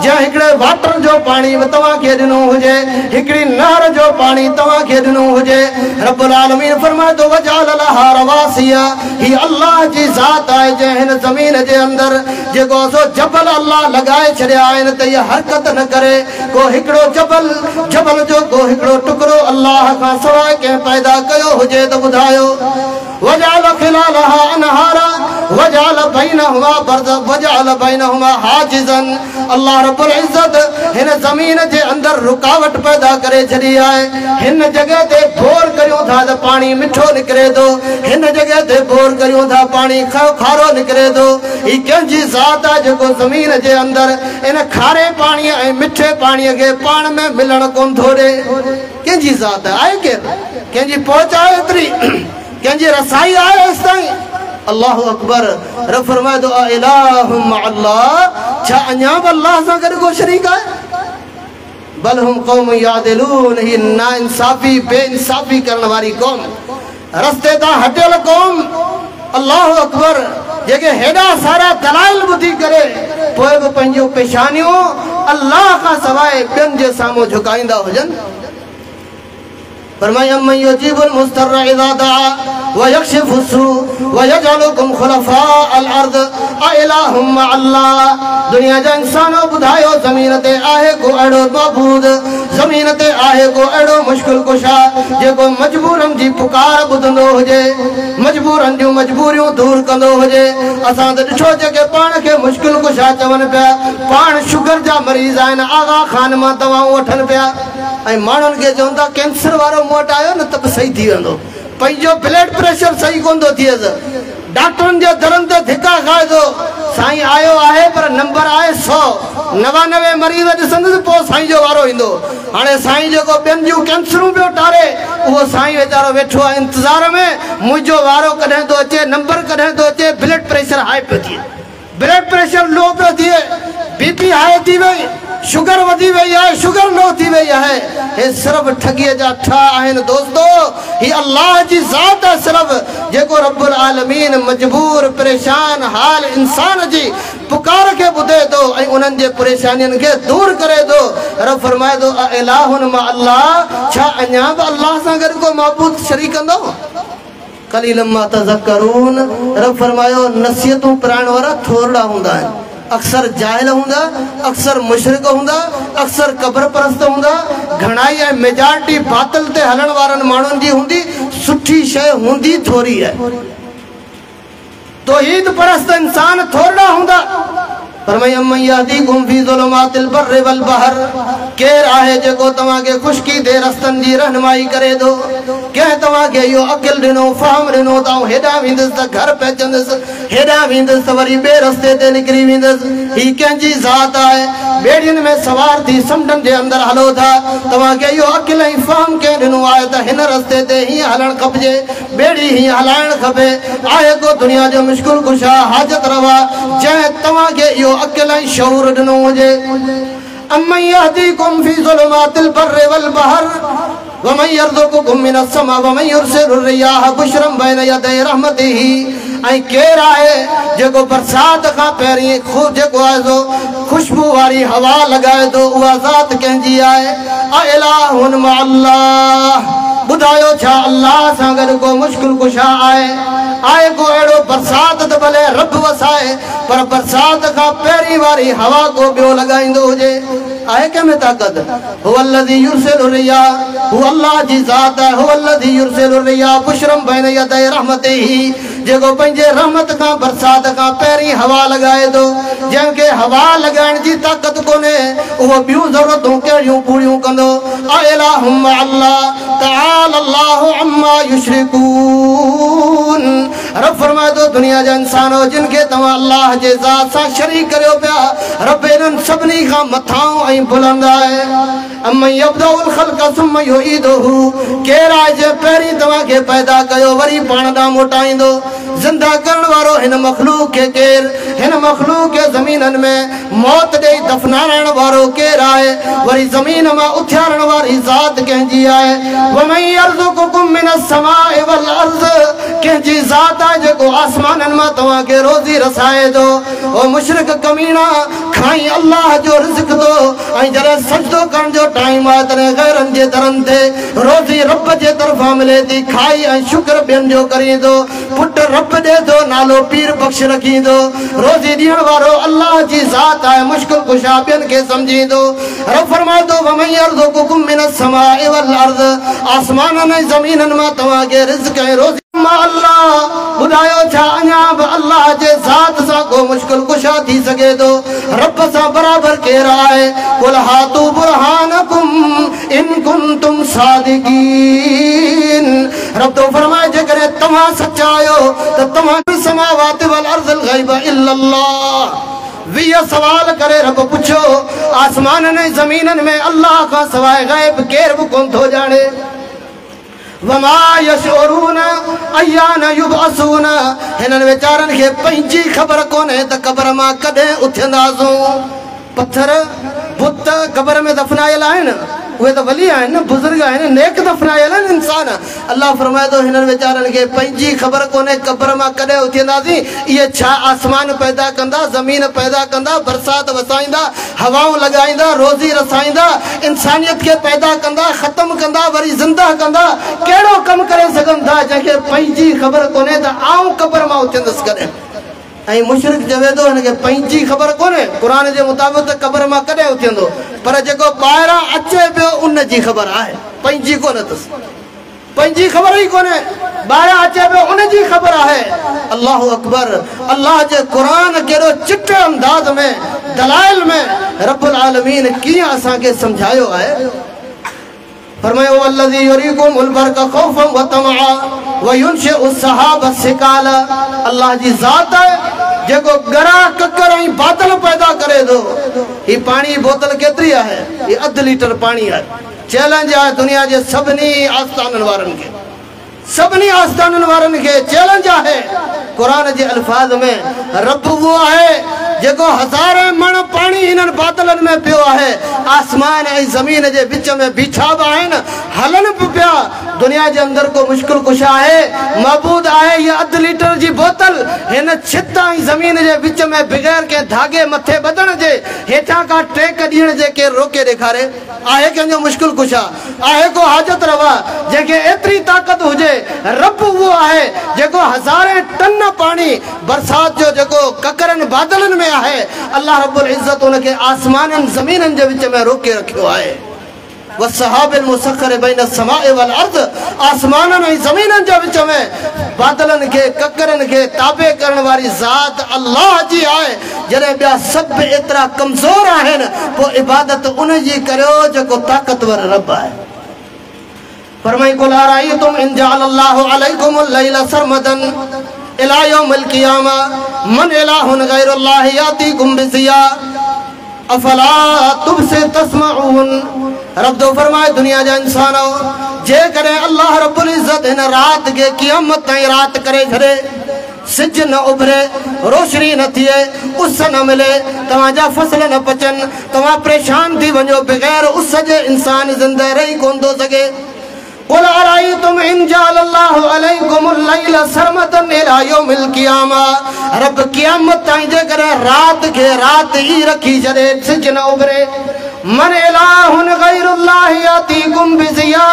जंहिं हिकिड़े वाटर जो पाणी बि तव्हांखे ॾिनो हुजे, हिकिड़ी नहर जो पाणी तव्हांखे ॾिनो हुजे। रब्बुल आलमीन फरमाए थो वजअल लहा रवासिया। ही अल्लाह जी ज़ात आहे जंहिं हिन ज़मीन जे अंदरि जेको सो जबल अल्लाह लगाए छड़िया आहिनि त इहा हरकत न करे। को हिकिड़ो जबल जो को हिकिड़ो टुकड़ो अल्लाह खां सवाइ कंहिं पैदा कयो हुजे त ॿुधायो। वजाल खिलालहा अनहारा वजाल बैनहुमा बरज़ वजाल बैनहुमा हाजिज़न। अल्लाह रब्बुल इज्जत हिन ज़मीन जे अंदरि रुकावट पैदा करे छॾी आहे। हिन जॻह ते बोर करियूं था त पाणी मिठो निकिरे थो, हिन जॻह ते बोर करियूं था पाणी खारो निकिरे थो। ही कंहिंजी ज़ात आहे जेको ज़मीन जे अंदरि इन खारे पाणीअ ऐं मिठे पाणीअ खे पाण में मिलण कोन थो ॾे। कंहिंजी ज़ात आहे केरु? कंहिंजी पहुच आहे एतिरी? कंहिंजी रसाई आहे हेसि ताईं? अल्लाहु अकबर। रब फरमाए थो इलाहुम अल्लाह। छा अञा बि अल्लाह सां गॾु को शरीक आहे? बल हुम क़ौम यादिलून। ही नाइंसाफ़ी बेइंसाफ़ी करण वारी क़ौम। रस्ते ता हटियल क़ौम अल्लाहु अकबर जेके हेॾा सारा दलाइल ॿुधी करे पोइ बि पंहिंजूं पेशानियूं अल्लाह खां सवाइ ॿियनि जे साम्हूं झुकाईंदा हुजनि। फरमाया अम्मन युजीबुल मुस्तर्र इज़ा दआ व यक्शिफु सू व यजअलुकुम खुलफाअल अर्द अ इलाहुम मअल्लाह। दुनिया जा इंसानो ॿुधायो ज़मीन ते आहे को अहिड़ो मबूद, ज़मीन ते आहे को अहिड़ो मुश्किल कुशा जेको मजबूरनि जी पुकार ॿुधंदो हुजे, मजबूरनि जूं मजबूरियूं दूर कंदो हुजे। असां त ॾिठो जेके पाण खे मुश्किल कुशा चवनि पिया, पाण शुगर जा मरीज़ आहिनि, आगा खान मां दवाऊं वठनि पिया ऐं माण्हुनि खे चवनि था कैंसर वारो मूं वटि आयो न त बि सही थी वेंदो, पंहिंजो ब्लड प्रेशर सही कोन थो थिएसि, डॉक्टरनि जे दरनि ते धिका खाए थो। साईं आयो आहे पर नंबर आहे 100, 99 मरीज़ ॾिसंदुसि पोइ साईं जो वारो ईंदो। हाणे साईं जेको ॿियनि जूं कैंसरूं पियो टारे उहो साईं वीचारो वेठो आहे इंतज़ार में, मुंहिंजो वारो कॾहिं थो अचे, नंबर कॾहिं थो अचे। ब्लड प्रेशर हाई पियो थिए, ब्लड प्रेशर लो पियो थिए, बीपी हाई थी वई, शुगर वधी वई आहे, शुगर लो थी वई आहे। हे सिर्फ़ ठगीअ जा ठा आहिनि दोस्तो, ही अल्लाह जी ज़ात आहे सिर्फ़ जेको रब्बुल आलमीन मजबूर परेशान हाल इंसान जी पुकार खे ॿुधे थो ऐं उन्हनि जे परेशानियुनि खे दूर करे थो। रब फरमाए थो अ इलाहुन मा अल्लाह, छा अञा बि अल्लाह सां गॾु को माबूद शरीक कंदो? कलीलन मा तज़क्करून। रब फरमायो नसीहतूं पिराइण वारा थोरा हूंदा आहिनि, अक्सर जाहिल हूंदा, अक्सर मुशरिक हूंदा, अक्सर कब्र परस्त हूंदा, घणाई ऐं मेजॉरिटी बातिल ते हलण वारनि माण्हुनि जी हूंदी, सुठी शइ हूंदी थोरी आहे। तौहीद परस्त इंसान थोरा हूंदा। फरमाया अम्मन यहदीकुम फी ज़ुलुमातिल बर्रि वल बहर, केर आहे जेको तव्हां खे खुशकी दे रस्तनि जी रहनुमाई करे थो? कंहिं तव्हां खे इहो अक़िल ॾिनो, फ़हम ॾिनो त आउं हेॾां वेंदुसि त घर पहुचंदुसि, हेॾां वेंदुसि त वरी ॿिए रस्ते ते निकिरी वेंदुसि। ही कंहिंजी ज़ात आहे? ॿेड़ियुनि में सवार थी समुंडनि जे अंदरि हलो था, तव्हां खे इहो अक़िल ऐं फ़हम कंहिं ॾिनो आहे त हिन रस्ते ते हीअं हलणु खपिजे, ॿेड़ी हीअं हलाइणु खपे? आहे को दुनिया जो मुश्किल कुशा हाजत रवा जंहिं तव्हां खे इहो अक़िल ऐं शऊर ॾिनो हुजे? अम्मन यहदीकुम फी ज़ुलुमातिल बर्रि वल बहर वमन यर्ज़ुकुकुम मिनस समा वमन युरसिलु रियाह बुशरम बैन यदै रहमतिही। ऐं केरु आहे जेको बरसात खां पहिरीं ख़ूब जेको आहे सो खुशबू वारी हवा लॻाए थो, उहा ज़ात कंहिंजी आहे? अ इलाहुन मा अल्लाह। ॿुधायो छा अल्लाह सां गॾु को मुश्किल कुशा आहे? आहे को अहिड़ो? बरसात त भले रब वसाए, पर बरसात खां पहिरीं वारी हवा को ॿियो लॻाईंदो हुजे? आहे कंहिं में ताक़त? हुवल्लज़ी युरसिलु रियाह, हू अल्लाह जी ज़ात आहे। हुवल्लज़ी युरसिलु रियाह बुशरम बैन यदै रहमतिही, जेको पंहिंजे रहमत खां बरसात खां पहिरीं हवा लॻाए थो। जंहिंखे हवा लॻाइण जी ताक़त कोन्हे उहो ॿियूं ज़रूरतूं कहिड़ियूं पूरियूं कंदो? अ इलाहुम मा अल्लाह, तआला अल्लाहु अम्मा युशरिकून। रब फरमाए थो दुनिया जा इंसानो जिन खे तव्हां अल्लाह जे ज़ात सां शरीक करियो पिया, रब इन्हनि सभिनी खां मथां ऐं बुलंद आहे। अम्मन यब्दउल ख़ल्क़ सुम्मा युईदुहु, केरु आहे जे पहिरीं तव्हां खे पैदा कयो वरी पाण ॾांहुं मोटाईंदो? ज़िंदा करण वारो हिन मख़लूक खे केरु? हिन मख़लूक खे ज़मीननि में मौत ॾेई दफ़नाइण वारो केरु आहे? वरी ज़मीन मां उथियारण वारी ज़ात कंहिंजी आहे? वमन यर्ज़ुकुकुम मिनस समाइ वल अर्ज़, कंहिंजी ज़ात आहे जेको आसमाननि मां तव्हां खे रोज़ी रसाए थो? ओ मुशरिक कमीना, खाई अल्लाह जो रिज़्क़ थो ऐं जॾहिं सजदो करण जो टाइम आहे तॾहिं गैरनि जे दरनि ते रोज़ी रब जे तरफ़ां मिले थी, खाई ऐं शुक्र ॿियनि जो करे थो। पुट रब ॾे थो, नालो पीर बख़्श रखी थो। रोज़ी ॾियण वारो अल्लाह जी ज़ात आहे, मुश्किल कुशा ॿियनि खे सम्झी थो। रब फरमाए थो वमन यर्ज़ुकुकुम मिनस समाइ वल अर्ज़, आसमाननि ऐं ज़मीननि मां तव्हां खे रिज़्क़ ऐं रोज़ी अल्लाह। ॿुधायो छा अञा बि अल्लाह जे ज़ात सां को मुश्किल कुशा थी सघे थो? रब सां बराबरि केरु आहे? कुल हातू बुरहानकुम इन कुंतुम सादिकीन। रब तो फरमाए जेकॾहिं तव्हां सचा आहियो त तव्हां समावाति वल अर्ज़िल गैब इल्लल्लाह। 20 सवाल करे रब पुछो, आसमाननि ऐं ज़मीननि में अल्लाह खां सवाइ गैब केरु बि कोन थो ॼाणे। वमा यशउरून अय्यान युबअसून, हिननि वीचारनि खे पंहिंजी ख़बर कोन्हे त क़बर मां कॾहिं उथंदासूं। पत्थर बुत क़बर में दफ़नायल आहिनि, वे तो वली आहिनि न, बुजुर्ग आहिनि, नेक दफ़नायल आहिनि इंसान। अल्लाह फरमाए थो हिननि वीचारनि खे पंहिंजी ख़बर कोन्हे क़ब्र मां कॾहिं उथंदासीं, इहे छा आसमान पैदा कंदा, ज़मीन पैदा कंदा, बरसाति वसाईंदा, हवाऊं लॻाईंदा, रोज़ी रसाईंदा, इंसानियत खे पैदा कंदा, ख़तमु कंदा, वरी ज़िंदा कंदा, कहिड़ो कमु करे सघनि था जंहिंखे पंहिंजी ख़बर कोन्हे त आऊं क़ब्र मां उथंदुसि कॾहिं। ऐं मुशरिक चवे थो हिनखे पंहिंजी ख़बर कोन्हे, क़ुर जे मुताबिक़ त क़ब्र मां कॾहिं उथंदो, पर जेको ॿाहिरां अचे पियो उन जी ख़बर आहे, पंहिंजी कोन्हे अथसि, पंहिंजी ख़बर ई कोन्हे, ॿाहिरां अचे पियो उन जी ख़बर आहे। अल्लाहु अकबर। अल्लाह जे क़ुर कहिड़ो चिटे अंदाज़ में दलाइल में रब्बुल आलमीन कीअं असांखे सम्झायो आहे। फरमायो वल्लज़ी युरीकुमुल बरक़ ख़ौफ़न व तमअ व युनशिउ सहाब सिकाल। अल्लाह जी ज़ात आहे जेको गरा ककर ऐं बादल पैदा करे थो। ही पाणी बोतल केतिरी आहे? ही 1/2 लीटर पाणी आहे। चैलेंज आहे दुनिया जे सभिनी आस्थाननि वारनि खे, सभिनी आस्थाननि वारनि खे चैलेंज आहे। क़ुर जे अल्फाज़ में रब वो आहे जेको हज़ारे मण पाणी हिननि बादलनि में पियो आहे, आसमान ऐं ज़मीन जे विच में बीठा बि आहिनि, हलनि बि पिया। दुनिया जे अंदरि को मुश्किल कुशा आहे, मबूद आहे ये 1/2 लीटर जी बोतल हिन छित ऐं ज़मीन जे विच में बग़ैर कंहिं धागे मथे ॿधण जे हेठां खां टेक ॾियण जे केरु रोके ॾेखारे? आहे कंहिंजो मुश्किल कुशा? आहे को हाजत रवा जंहिंखे एतिरी ताक़त हुजे? रब उहो आहे जेको हज़ारे टन पाणी बरसाति जो जेको ककरनि बादलनि में आहे, अल्लाह रब्बुल इज़्ज़त उनखे आसमाननि ज़मीननि जे विच में रोके रखियो आहे। वसहाबिल मुसख्खर बैन समाए वल अर्द, आसमाननि ऐं ज़मीननि जे विच में बादलनि खे ककरनि खे ताबे करण वारी ज़ात अल्लाह जी आहे। जॾहिं ॿिया सभु एतिरा कमज़ोर आहिनि, पोइ इबादत उन जी करियो जेको ताक़तवर रब आहे। फरमाई कुल अरायतुम इन जअलल्लाहु अलैकुमुल लैला सरमदन इला यौमिल क़ियामा मन इलाहुन गैरुल्लाहि यातीकुम बिज़िया अफला तुबसिर तस्मऊन। रब तो फरमाए दुनिया जा इंसानो, जेकॾहिं अल्लाह रब्बुल इज़्ज़त हिन रात खे क़यामत ताईं रात करे छॾे, सिज न उभरे, रोशनी न थिए, उस न मिले, तव्हांजा फसल न पचनि, तव्हां परेशान थी वञो, बग़ैर उस जे इंसान ज़िंदा रही कोन थो सघे। कुल अरायतुम इन जअलल्लाहु अलैकुमुल लैला सरमदन इला यौमिल क़ियामा। रब क़यामत ताईं जेकॾहिं रात खे रात ई रखी छॾे, सिज न उभरे, मन इलाहुन गैरुल्लाहि यातीकुम बिज़िया,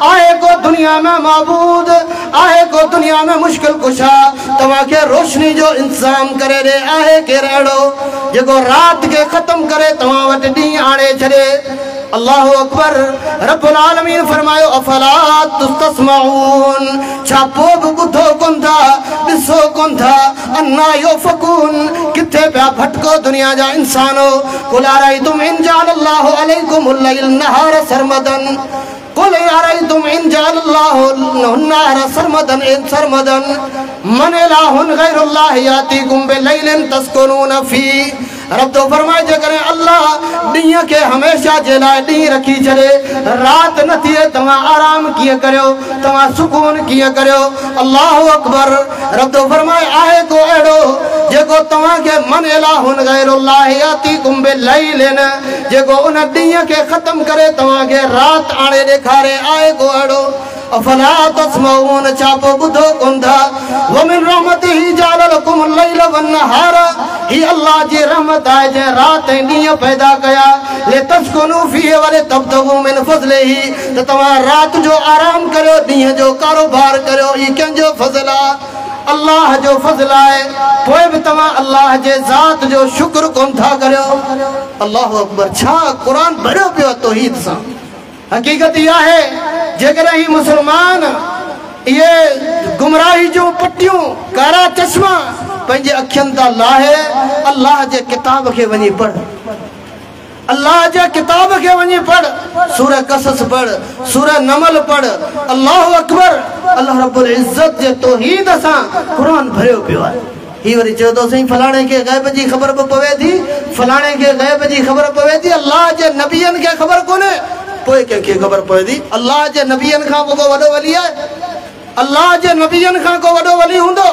आहे को दुनिया में माबूद, आहे को दुनिया में मुश्किल कुशा तव्हांखे रोशनी जो इंतज़ाम करे ॾे? आहे केरु अहिड़ो जेको रात खे ख़त्म करे तव्हां वटि ॾींहुं आणे छॾे? अल्लाहु अकबर। रब्बुल आलमीन फरमायो अफला तस्मऊन, छा पोइ बि ॿुधो कोन था, ॾिसो कोन था? अन्ना युफ़कून, किथे पिया भटको दुनिया जा इंसानो। कुल अरायतुम इन जअलल्लाहु अलैकुमुल लैल नहार सरमदन कुल अरायतुम इन जअलल्लाहु नहार सरमदन इन सरमदन मन इलाहुन गैरुल्लाहि यातीकुम बिलैलिन तस्कुनून फी। रब तो फरमाए जेकॾहिं अल्लाह ॾींहं खे हमेशा जे लाइ ॾींहुं रखी छॾे, रात न थिए, तव्हां आराम कीअं करियो, तव्हां सुकून कीअं करियो? अल्लाहु अकबर। रब तो फरमाए आहे को अहिड़ो जेको तव्हांखे मन इलाहुन गैरुल्लाहि यातीकुम बिलैलिन, जेको उन ॾींहं खे ख़त्म करे तव्हांखे रात आणे ॾेखारे? आहे को अहिड़ो? अफला तस्मऊन, छा पोइ ॿुधो कोन था? वमिन रहमतिही जअल लकुमुल लैल वन्नहार, ही अल्लाह जी रहमत आहे जंहिं रात ऐं ॾींहं पैदा कया, लितस्कुनू फीहि वलितब्तगू मिन फज़लिही, त तव्हां रात जो आराम करियो, ॾींहं जो कारोबार करियो। ही कंहिंजो फज़ल आहे? अल्लाह जो फज़ल आहे। पोइ बि तव्हां अल्लाह जे ज़ात जो शुक्र कोन था करियो? अल्लाहु अकबर। छा क़ुर भरियो पियो तौहीद सां। हक़ीक़त इहा आहे जेकॾहिं ही मुसलमान इहे गुमराही जूं पटियूं, कारा चश्मा पंहिंजे अखियुनि तां लाहे अल्लाह जे किताब खे वञी पढ़, अल्लाह जे किताब खे वञी पढ़, सूरह कसस पढ़, सूरह नमल पढ़। अल्लाहु अकबर। अल्लाह रब्बुल इज़्ज़त जे तौहीद सां क़ुर भरियो पियो आहे। ही वरी चयो थो साईं फलाणे खे ग़ैब जी ख़बर बि पवे थी, फलाणे खे ग़ैब जी ख़बर पवे थी, अल्लाह जे नबियनि खे ख़बर कोन्हे, पोइ कंहिंखे ख़बर पवे थी? अल्लाह जे नबियनि खां को वॾो वली आहे? अल्लाह जे नबियनि खां को वॾो वली हूंदो?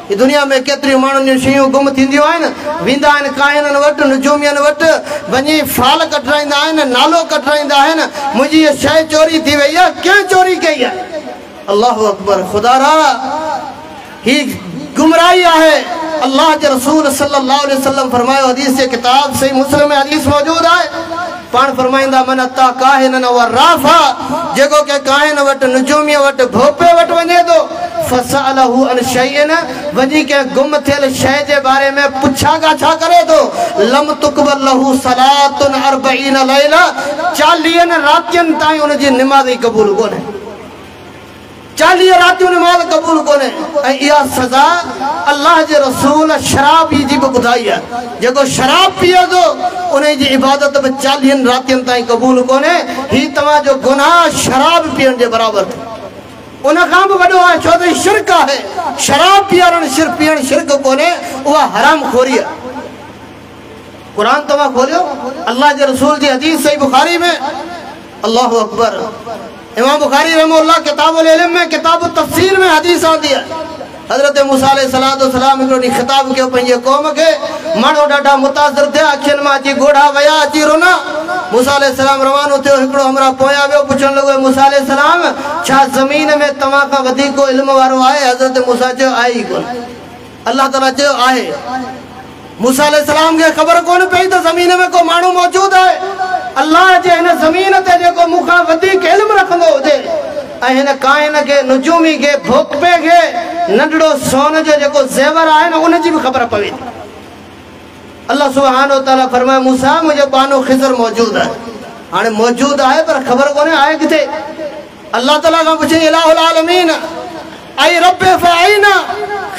ये दुनिया में केतरी माण्हुनि जूं शयूं गुम थींदियूं आहिनि वेंदा आहिनि काइननि वटि नुजूमियनि वटि वञी फाल कढाईंदा आहिनि नालो कढाईंदा आहिनि मुंहिंजी इहा शइ चोरी थी वई आहे कंहिं चोरी कई आहे अल्लाहु अकबर खुदा रा ही गुमराही आहे अल्लाह के रसूल सल्लल्लाहु अलैहि वसल्लम फरमायो हदीस जे किताब सही मुस्लिम में हदीस मौजूद आहे पाण फरमाईंदा मन अता काहिनन व राफा जेको के काहिन वटि नुजूमी वटि भोपे वटि वञे थो फसअलहु अन शैइन वञी के गुम थियल शइ जे बारे में पुछा ॻाछा करे थो लम तुकबल लहु सलातुन 40 लैला 40 रातियुनि ताईं उन जी निमाज़ क़बूल कोन्हे 40 रातियूं नमाज़ क़बूल कोन्हे ऐं इहा सज़ा अल्लाह जे रसूल शराब जी बि ॿुधाई आहे जेको शराब पीए थो उन जी इबादत बि 40 रातियुनि ताईं क़बूल कोन्हे ही तव्हांजो गुनाह शराब पीअण जे बराबरि थो उन खां बि वॾो आहे छो त शिरक आहे शराब पीअण शिरक कोन्हे उहा हराम खोरी आहे क़ुरान तव्हां खोलियो अल्लाह जे रसूल जी हदीस सही बुखारी में अल्लाहु अकबर इमाम बुखारी रहमहुल्लाह किताबुल इल्म में किताब तफसीर में हदीस आंदी है हजरत मूसा अलैहिस्सलाम हिकिड़ो ॾींहुं ख़िताब कयो पंहिंजे क़ौम खे माण्हू ॾाढा मुतासिर थिया अखियुनि मां अची ॻोढ़ा विया अची रोना मूसा अलैहिस्सलाम रवानो थियो हिकिड़ो हमरा पोयां वियो पुछण लॻो मूसा अलैहिस्सलाम छा ज़मीन में तव्हां खां वधीक को इल्म वारो आहे हज़रत मूसा चयो आहे ई कोन अल्लाह ताला चयो आहे मूसा अलैहिस्सलाम खे ख़बर कोन पई त ज़मीन में को माण्हू मौजूद आहे अल्लाह जे हिन ज़मीन ते जेको मूंखां वधीक इल्म रखंदो हुजे ऐं हिन काइन खे नुजूमी खे भोकपे खे नंढड़ो सोन जो जेको ज़ेवर आहे न उन जी बि ख़बर पवे थी अल्लाह सुब्हानो तआला फरमाए मूसा मुंहिंजो बानो ख़िज़र मौजूद आहे हाणे मौजूद आहे पर ख़बर कोन्हे आहे किथे अल्लाह ताला खां पुछे इलाहुल आलमीन आई रब फ़अइना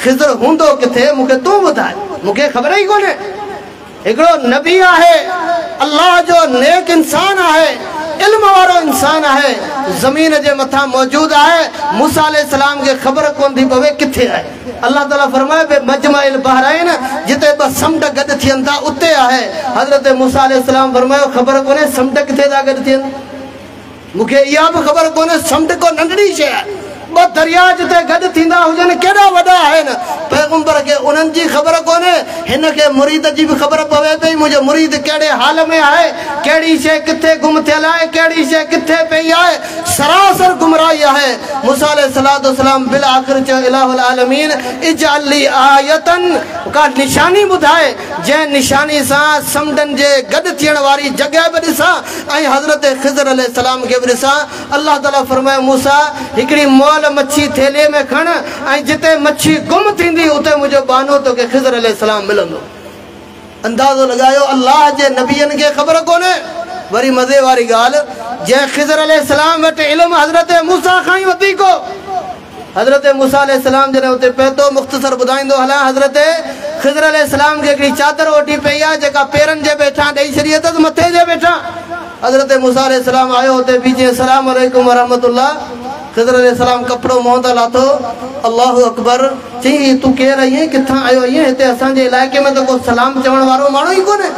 ख़िज़र हूंदो किथे मूंखे तूं ॿुधाए मूंखे ख़बर ई कोन्हे हिकिड़ो नबी आहे अल्लाह जो नेक इंसान आहे इल्म वारो इंसान आहे ज़मीन जे मथां मौजूद आहे मूसा अलैहिस्सलाम खे ख़बर कोन थी पवे किथे आहे अल्लाह ताला फरमाए बे मजमअल बहरैन जिते ॿ समुंड गॾु थियनि था उते आहे हज़रत मूसा अलैहिस्सलाम फरमायो ख़बर कोन्हे समुंड किथे था गॾु थियनि मूंखे इहा बि ख़बर कोन्हे समुंड को नंढड़ी शइ आहे ॿ दरिया जिते गॾु थींदा हुजनि केॾा वॾा आहिनि पैगंबर खे उन्हनि जी ख़बर कोन्हे हिन खे मुरीद जी बि ख़बर पवे पई मुंहिंजो मुरीद कहिड़े हाल में आहे कहिड़ी शइ किथे गुम थियल आहे कहिड़ी शइ किथे पई आहे सरासर गुमराही आहे मूसा अलैहिस्सलाम बिल आख़िर चयो इलाहुल आलमीन इजअल ली आयतन का निशानी ॿुधाए जंहिं निशानी सां समुंडनि जे गॾु थियण वारी जॻह बि ॾिसां ऐं हज़रत ख़िज़र अलैहिस्सलाम खे बि ॾिसां अल्लाह ताला फरमाए मूसा हिकिड़ी मोल मच्छी थेले में खण ऐं जिते मच्छी गुम थींदी उते मुंहिंजो बानो तोखे ख़िज़र अलैहिस्सलाम मिलंदो अंदाज़ो लॻायो अल्लाह जे नबियनि खे ख़बर कोन्हे वरी मज़े वारी ॻाल्हि जंहिं ख़िज़र अलैहिस्सलाम वटि इल्मु हज़रत मूसा खां ई वधीक हो हज़रत मूसा अलैहिस्सलाम जॾहिं उते पहुतो मुख़्तसर ॿुधाईंदो हलां हज़रत ख़िज़र अलैहिस्सलाम खे हिकिड़ी चादर ओटी पई आहे जेका पेरनि जे वेठां ॾेई छॾी अथसि मथे जे वेठां हज़रत मूसा अलैहिस्सलाम आयो हुते बीठे अस्सलाम वालेकुम वरहमतुल्लाह ख़िज़र अलैहिस्सलाम कपिड़ो मुंहं ते लाथो अल्लाहु अकबर चई तूं केरु आहीं किथां आयो आहीं हिते असांजे इलाइक़े में त को सलाम चवण वारो माण्हू ई कोन्हे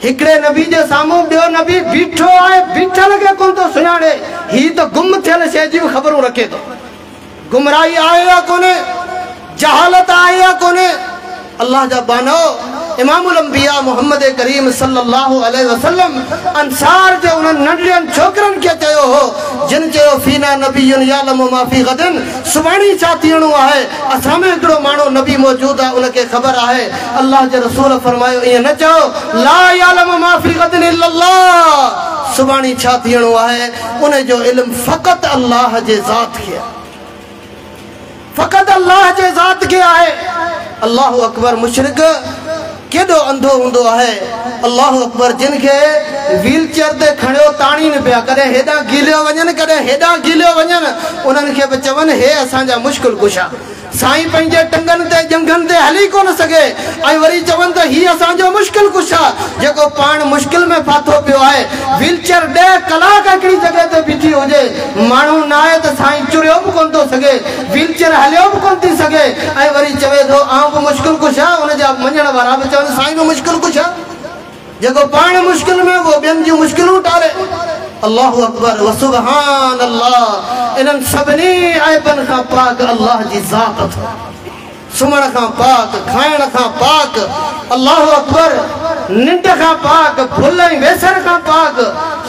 हिकिड़े नबी जे साम्हूं ॿियो नबी बीठो आहे बीठल खे कोन थो सुञाणे ही त गुम थियल शइ जी बि ख़बरूं रखे थो गुमराही आहे या कोन्हे जहालत आहे या कोन्हे अल्लाह जा बानो इमामुल अंबिया मोहम्मद करीम सल्लल्लाहु अलैहि वसल्लम अंसार जे उन्हनि नंढड़नि छोकिरनि खे चयो हो जिन चयो फीना नबियुन यालमु मा फी गदन सुभाणे छा थियणो आहे असां में हिकिड़ो माण्हू नबी मौजूद आहे उनखे ख़बर आहे अल्लाह जे रसूल फरमायो ईअं न चओ ला यालमु मा फी गदन इल्लल्लाह सुभाणे छा थियणो आहे उन जो इल्मु फ़क़त अल्लाह जे ज़ात खे फ़क़त अल्लाह जे ज़ात खे आहे अल्लाहु अकबर मुशरिक केॾो अंधो हूंदो आहे अल्लाहु अकबर जिन खे व्हील चेयर ते खणियो ताणी न पिया कॾहिं हेॾां गीलियो वञनि कॾहिं हेॾां गीलियो वञनि उन्हनि खे बि चवनि हे असांजा मुश्किल कुशा साईं पंहिंजे टंगनि ते जंघनि ते हली कोन सघे ऐं वरी चवनि त हीउ असांजो मुश्किल कुशा जेको पाण मुश्किल में फाथो पियो आहे व्हील चेयर 10 कलाक हिकिड़ी जॻह ते बीठी हुजे माण्हू न आहे त साईं चुरियो बि कोन थो सघे व्हील चेयर हलियो बि कोन थी सघे ऐं वरी चवे थो आउं बि मुश्किल कुशा उनजा मञण वारा बि चवनि साईं बि मुश्किल कुशा जेको पाण मुश्किल में वो ॿियनि जूं मुश्किलूं टारे अल्लाहु अकबर व सुभान अल्लाह इन्हनि सभिनी ऐबनि खां पाक अल्लाह जी ज़ात सुमण खां पाक, खाइण खां पाक, अल्लाहु अकबर, निंड खां पाक, भुल ऐं वेसर खां पाक,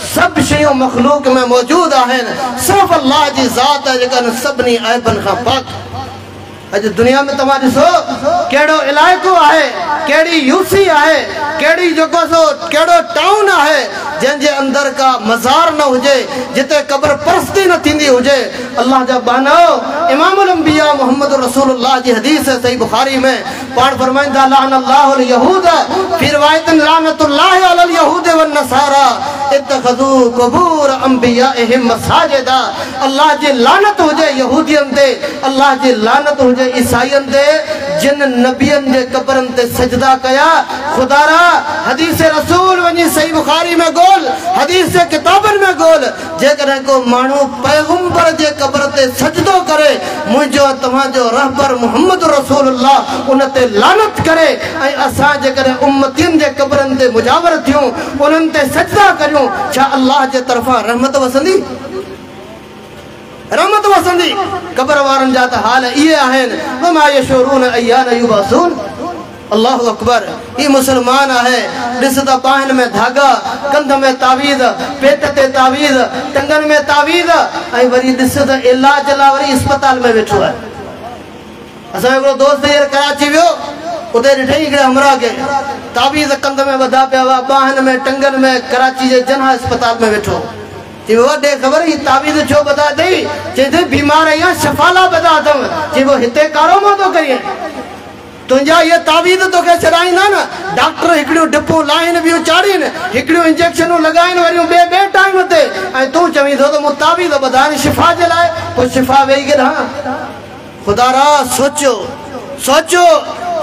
सब शयूं मखलूक में मौजूद आहिनि, सिर्फ़ अल्लाह जी ज़ात आहे जेका सभिनी ऐबनि खां पाक। अॼु दुनिया में तव्हां ॾिसो कहिड़ो इलाइक़ो आहे, कहिड़ी यूसी आहे, कहिड़ी जेको सो कहिड़ो टाउन आहे जंहिंजे अंदर का मज़ार न हुजे, जिते क़ब्र परस्ती न थींदी हुजे। अल्लाह जा बानो इमामुल अंबिया मोहम्मद रसूलुल्लाह जी हदीस है सही बुखारी में पाण फरमाइंदा लानल्लाहुल यहूद फी रिवायतिन लानतुल्लाहि अलल यहूद वन नसारा इत्तखज़ू क़ुबूर अंबियाइहिम मसाजिदा। अल्लाह जी लानत हुजे यहूदियन ते, अल्लाह जी लानत हुजे ईसाईयन ते जिन नबियन जे कब्रन ते सजदा कया। खुदारा हदीस रसूल वनी सही बुखारी में गोल, हदीस किताबन में गोल, जेकरे को मानू पैगंबर जे कब्र ते सजदो करे मुझो तव्हांजो रहबर मोहम्मद रसूलुल्लाह उन ते लानत करे ऐं असां जेकरे उम्मतियन जे कब्रन ते मुजावर थियूं उन्हनि ते सजदा करियूं, छा अल्लाह जे तरफां रहमत वसंदी? रहमत वसंदी? कब्र वारन जा त हाल इहे आहिनि, वमा यशुरून अय्यान युबअसून। अल्लाहु अकबर। ये मुसलमान है, ॾिस त बाहिन में धागा, कंध में तावीज़, पेट ते तावीज़, टंगन में तावीज़, ऐं वरी ॾिस त इलाज लाइ वरी अस्पताल में वेठो आहे। असां हिकिड़ो दोस्त हींअर कराची वियो, उते ॾिठई हिकिड़े हमरा खे तावीज़ कंध में ॿधा पिया हुआ, बाहिन में, टंगन में, कराची जे जन्हा अस्पताल में वेठो। चई बाबा ॾे ख़बर ही तावीज़ छो ॿधा अथई? चई थी बीमार आहियां, शफ़ाला ॿधा अथव। चई पोइ हिते कारोबार थो करीं, तुंहिंजा ये तावीज़ तोखे छॾाईंदा न, डॉक्टर हिकिड़ियूं डिपूं लाइन ॿियूं चाढ़ीनि, हिकिड़ियूं इंजेक्शनूं लॻाइनि वरियूं ॿिए टाइम ते, ऐं तूं चवीं थो त मूं तावीज़ ॿधाइनि शिफ़ा जे लाइ। पोइ शिफ़ा वेही केॾां? ख़ुदारा सोचो सोचो,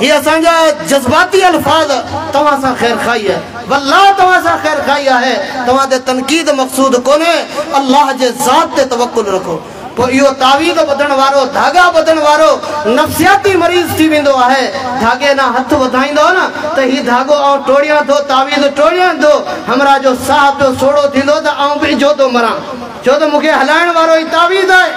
ये असांजा जज़्बाती अल्फाज़ तव्हां सां ख़ैर खाई आहे, वल्लाह तव्हां सां ख़ैर खाई आहे। तव्हां ते तनक़ीद मक़सूद कोन्हे, अल्लाह जे ज़ात ते तवक्कुल रखो। पोइ इहो तावीज़ ॿधण वारो, धागा ॿधण वारो नफ़्सियाती मरीज़ थी वेंदो आहे। धागे ना हथ वधाईंदो न त हीउ धागो आउं टोड़ियां थो, तावीज़ टोड़ियां थो, हमरा जो साह पियो सोड़ो थींदो त आउं बि इजो थो मरां, छो त मूंखे हलाइण वारो ई तावीज़ आहे,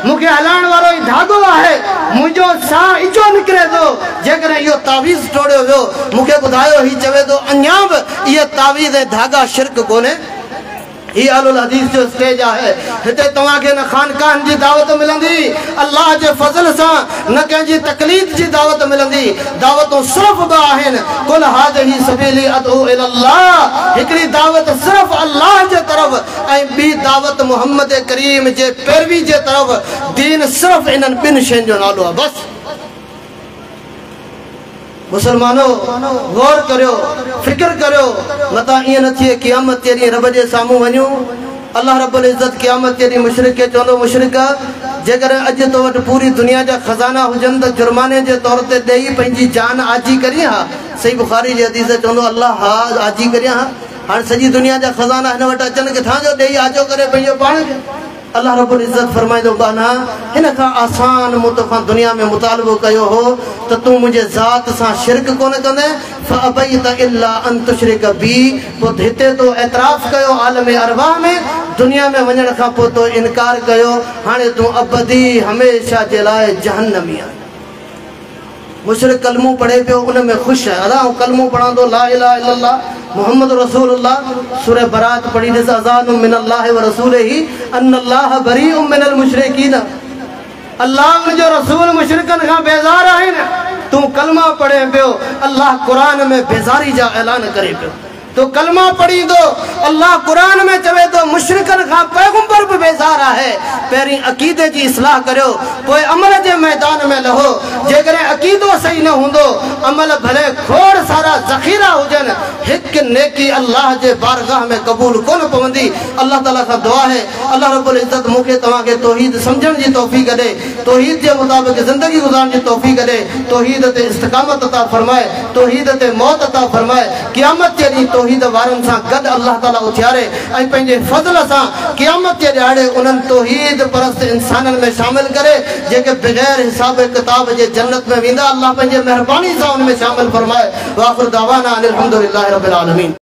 मूंखे हलाइण वारो ई धागो आहे, मुंहिंजो साह इजो निकिरे थो। जेकॾहिं इहो तावीज़ टोड़ियो वियो, मूंखे ॿुधायो हीउ चवे थो अञा बि इहे तावीज़ ऐं धागा शिरक कोन्हे। ही अहलुल हदीस जो स्टेज है। हिते तव्हांखे न खानकाहन जी दावत मिलंदी, अल्लाह जे फज़ल सां न कंहिंजी तकलीफ़ जी दावत मिलंदी। दावतूं सिर्फ़ ॿ आहिनि, कुल हाज़िही सबीली अदऊ इलल्लाह, हिकिड़ी दावत सिर्फ़ अल्लाह जे तरफ़ ऐं ॿी दावत मोहम्मद करीम जे पैरवी जे तरफ़। दीन सिर्फ़ इन्हनि ॿिनि शयुनि जो नालो आहे बस। मुसलमानो गौर करियो, फिक्र करियो, मता ईअं न थिए क़यामत जे ॾींहुं रब जे साम्हूं वञूं, अल्लाह रब्बुल इज़्ज़त क़यामत जे ॾींहुं मुशरिक खे चवंदो, मुशरिक जेकॾहिं अॼु तो वटि पूरी दुनिया जा खज़ाना हुजनि त जुर्माने जे तौर ते ॾेई पंहिंजी जान आजी करीं हा। सही बुखारी जी हदीस चवंदो अल्लाह हा आजी करियां हा। हाणे सॼी दुनिया जा खज़ाना हिन वटि अचनि, किथां जो ॾेई आजो करे पंहिंजो पाण खे? अल्लाह रब्बुल इज़्ज़त फरमाईंदो बाना हिन खां आसान मूं तोखां दुनिया में मुतालबो कयो हो त तूं मुंहिंजे ज़ात सां शिरक कोन कंदे, फअबैत इल्ला अन तुशरिक बी। पोइ हिते तो एतराफ़ कयो आलम अरवाह में, दुनिया में वञण खां पोइ तो इनकार कयो, हाणे तूं अबदी हमेशा जे लाइ जहन्नमी आहे। मुशरिक कलमो पढ़े पियो, उन में ख़ुशि आहे, अदा कलमो पढ़ंदो ला इलाहा इल्लल्लाह मोहम्मद रसूलुल्लाह। सूरह बरात पढ़ी ॾिस, अज़ानु मिनल्लाहि व रसूलिही अन्नल्लाह बरीउम मिनल मुशरिकीन। अल्लाह उनजो रसूल मुशरिकन खां बेज़ार आहिनि। तूं कलमा पढ़े पियो, अल्लाह कुरान में बेज़ारी जा ऐलान करे पियो। तो कलमा पढ़ी दो, अल्लाह कुरान में चवे तो मुशरिकन खां पैगंबर भी बेज़ार है। पहिरीं अक़ीदे जी इस्लाह करियो, पोइ अमल जे मैदान में लहो। जेकॾहिं अक़ीदो सही न हूंदो, अमल भले खोड़ सारा ज़ख़ीरा हुजनि, हिकु नेकी अल्लाह जे बारगाह में क़बूल कोन पवंदी। अल्लाह ताला खां दुआ है, अल्लाह रब्बुल इज़्ज़त मूंखे तव्हांखे तौहीद सम्झण जी तौफ़ीक़ ॾे, तौहीद जे मुताबिक़ ज़िंदगी गुज़ारण जी तौफ़ीक़ ॾे, तौहीद ते इस्तिक़ामत अता फरमाए, तौहीद ते मौत अता फरमाए। क़यामत जे ॾींहुं तौहीद वारनि सां गॾु अल्लाह ताला उथियारे ऐं पंहिंजे फज़ल सां क़यामत जे ॾियारे उन्हनि तौहीद परस्त इंसाननि में शामिल करे जेके बग़ैर हिसाब किताब जे जन्नत में वेंदा। अल्लाह पंहिंजे महिरबानी सां उन में शामिल फरमाए। वाख़िर दावाना अनिल हम्दुलिल्लाहि रब्बिल आलमीन।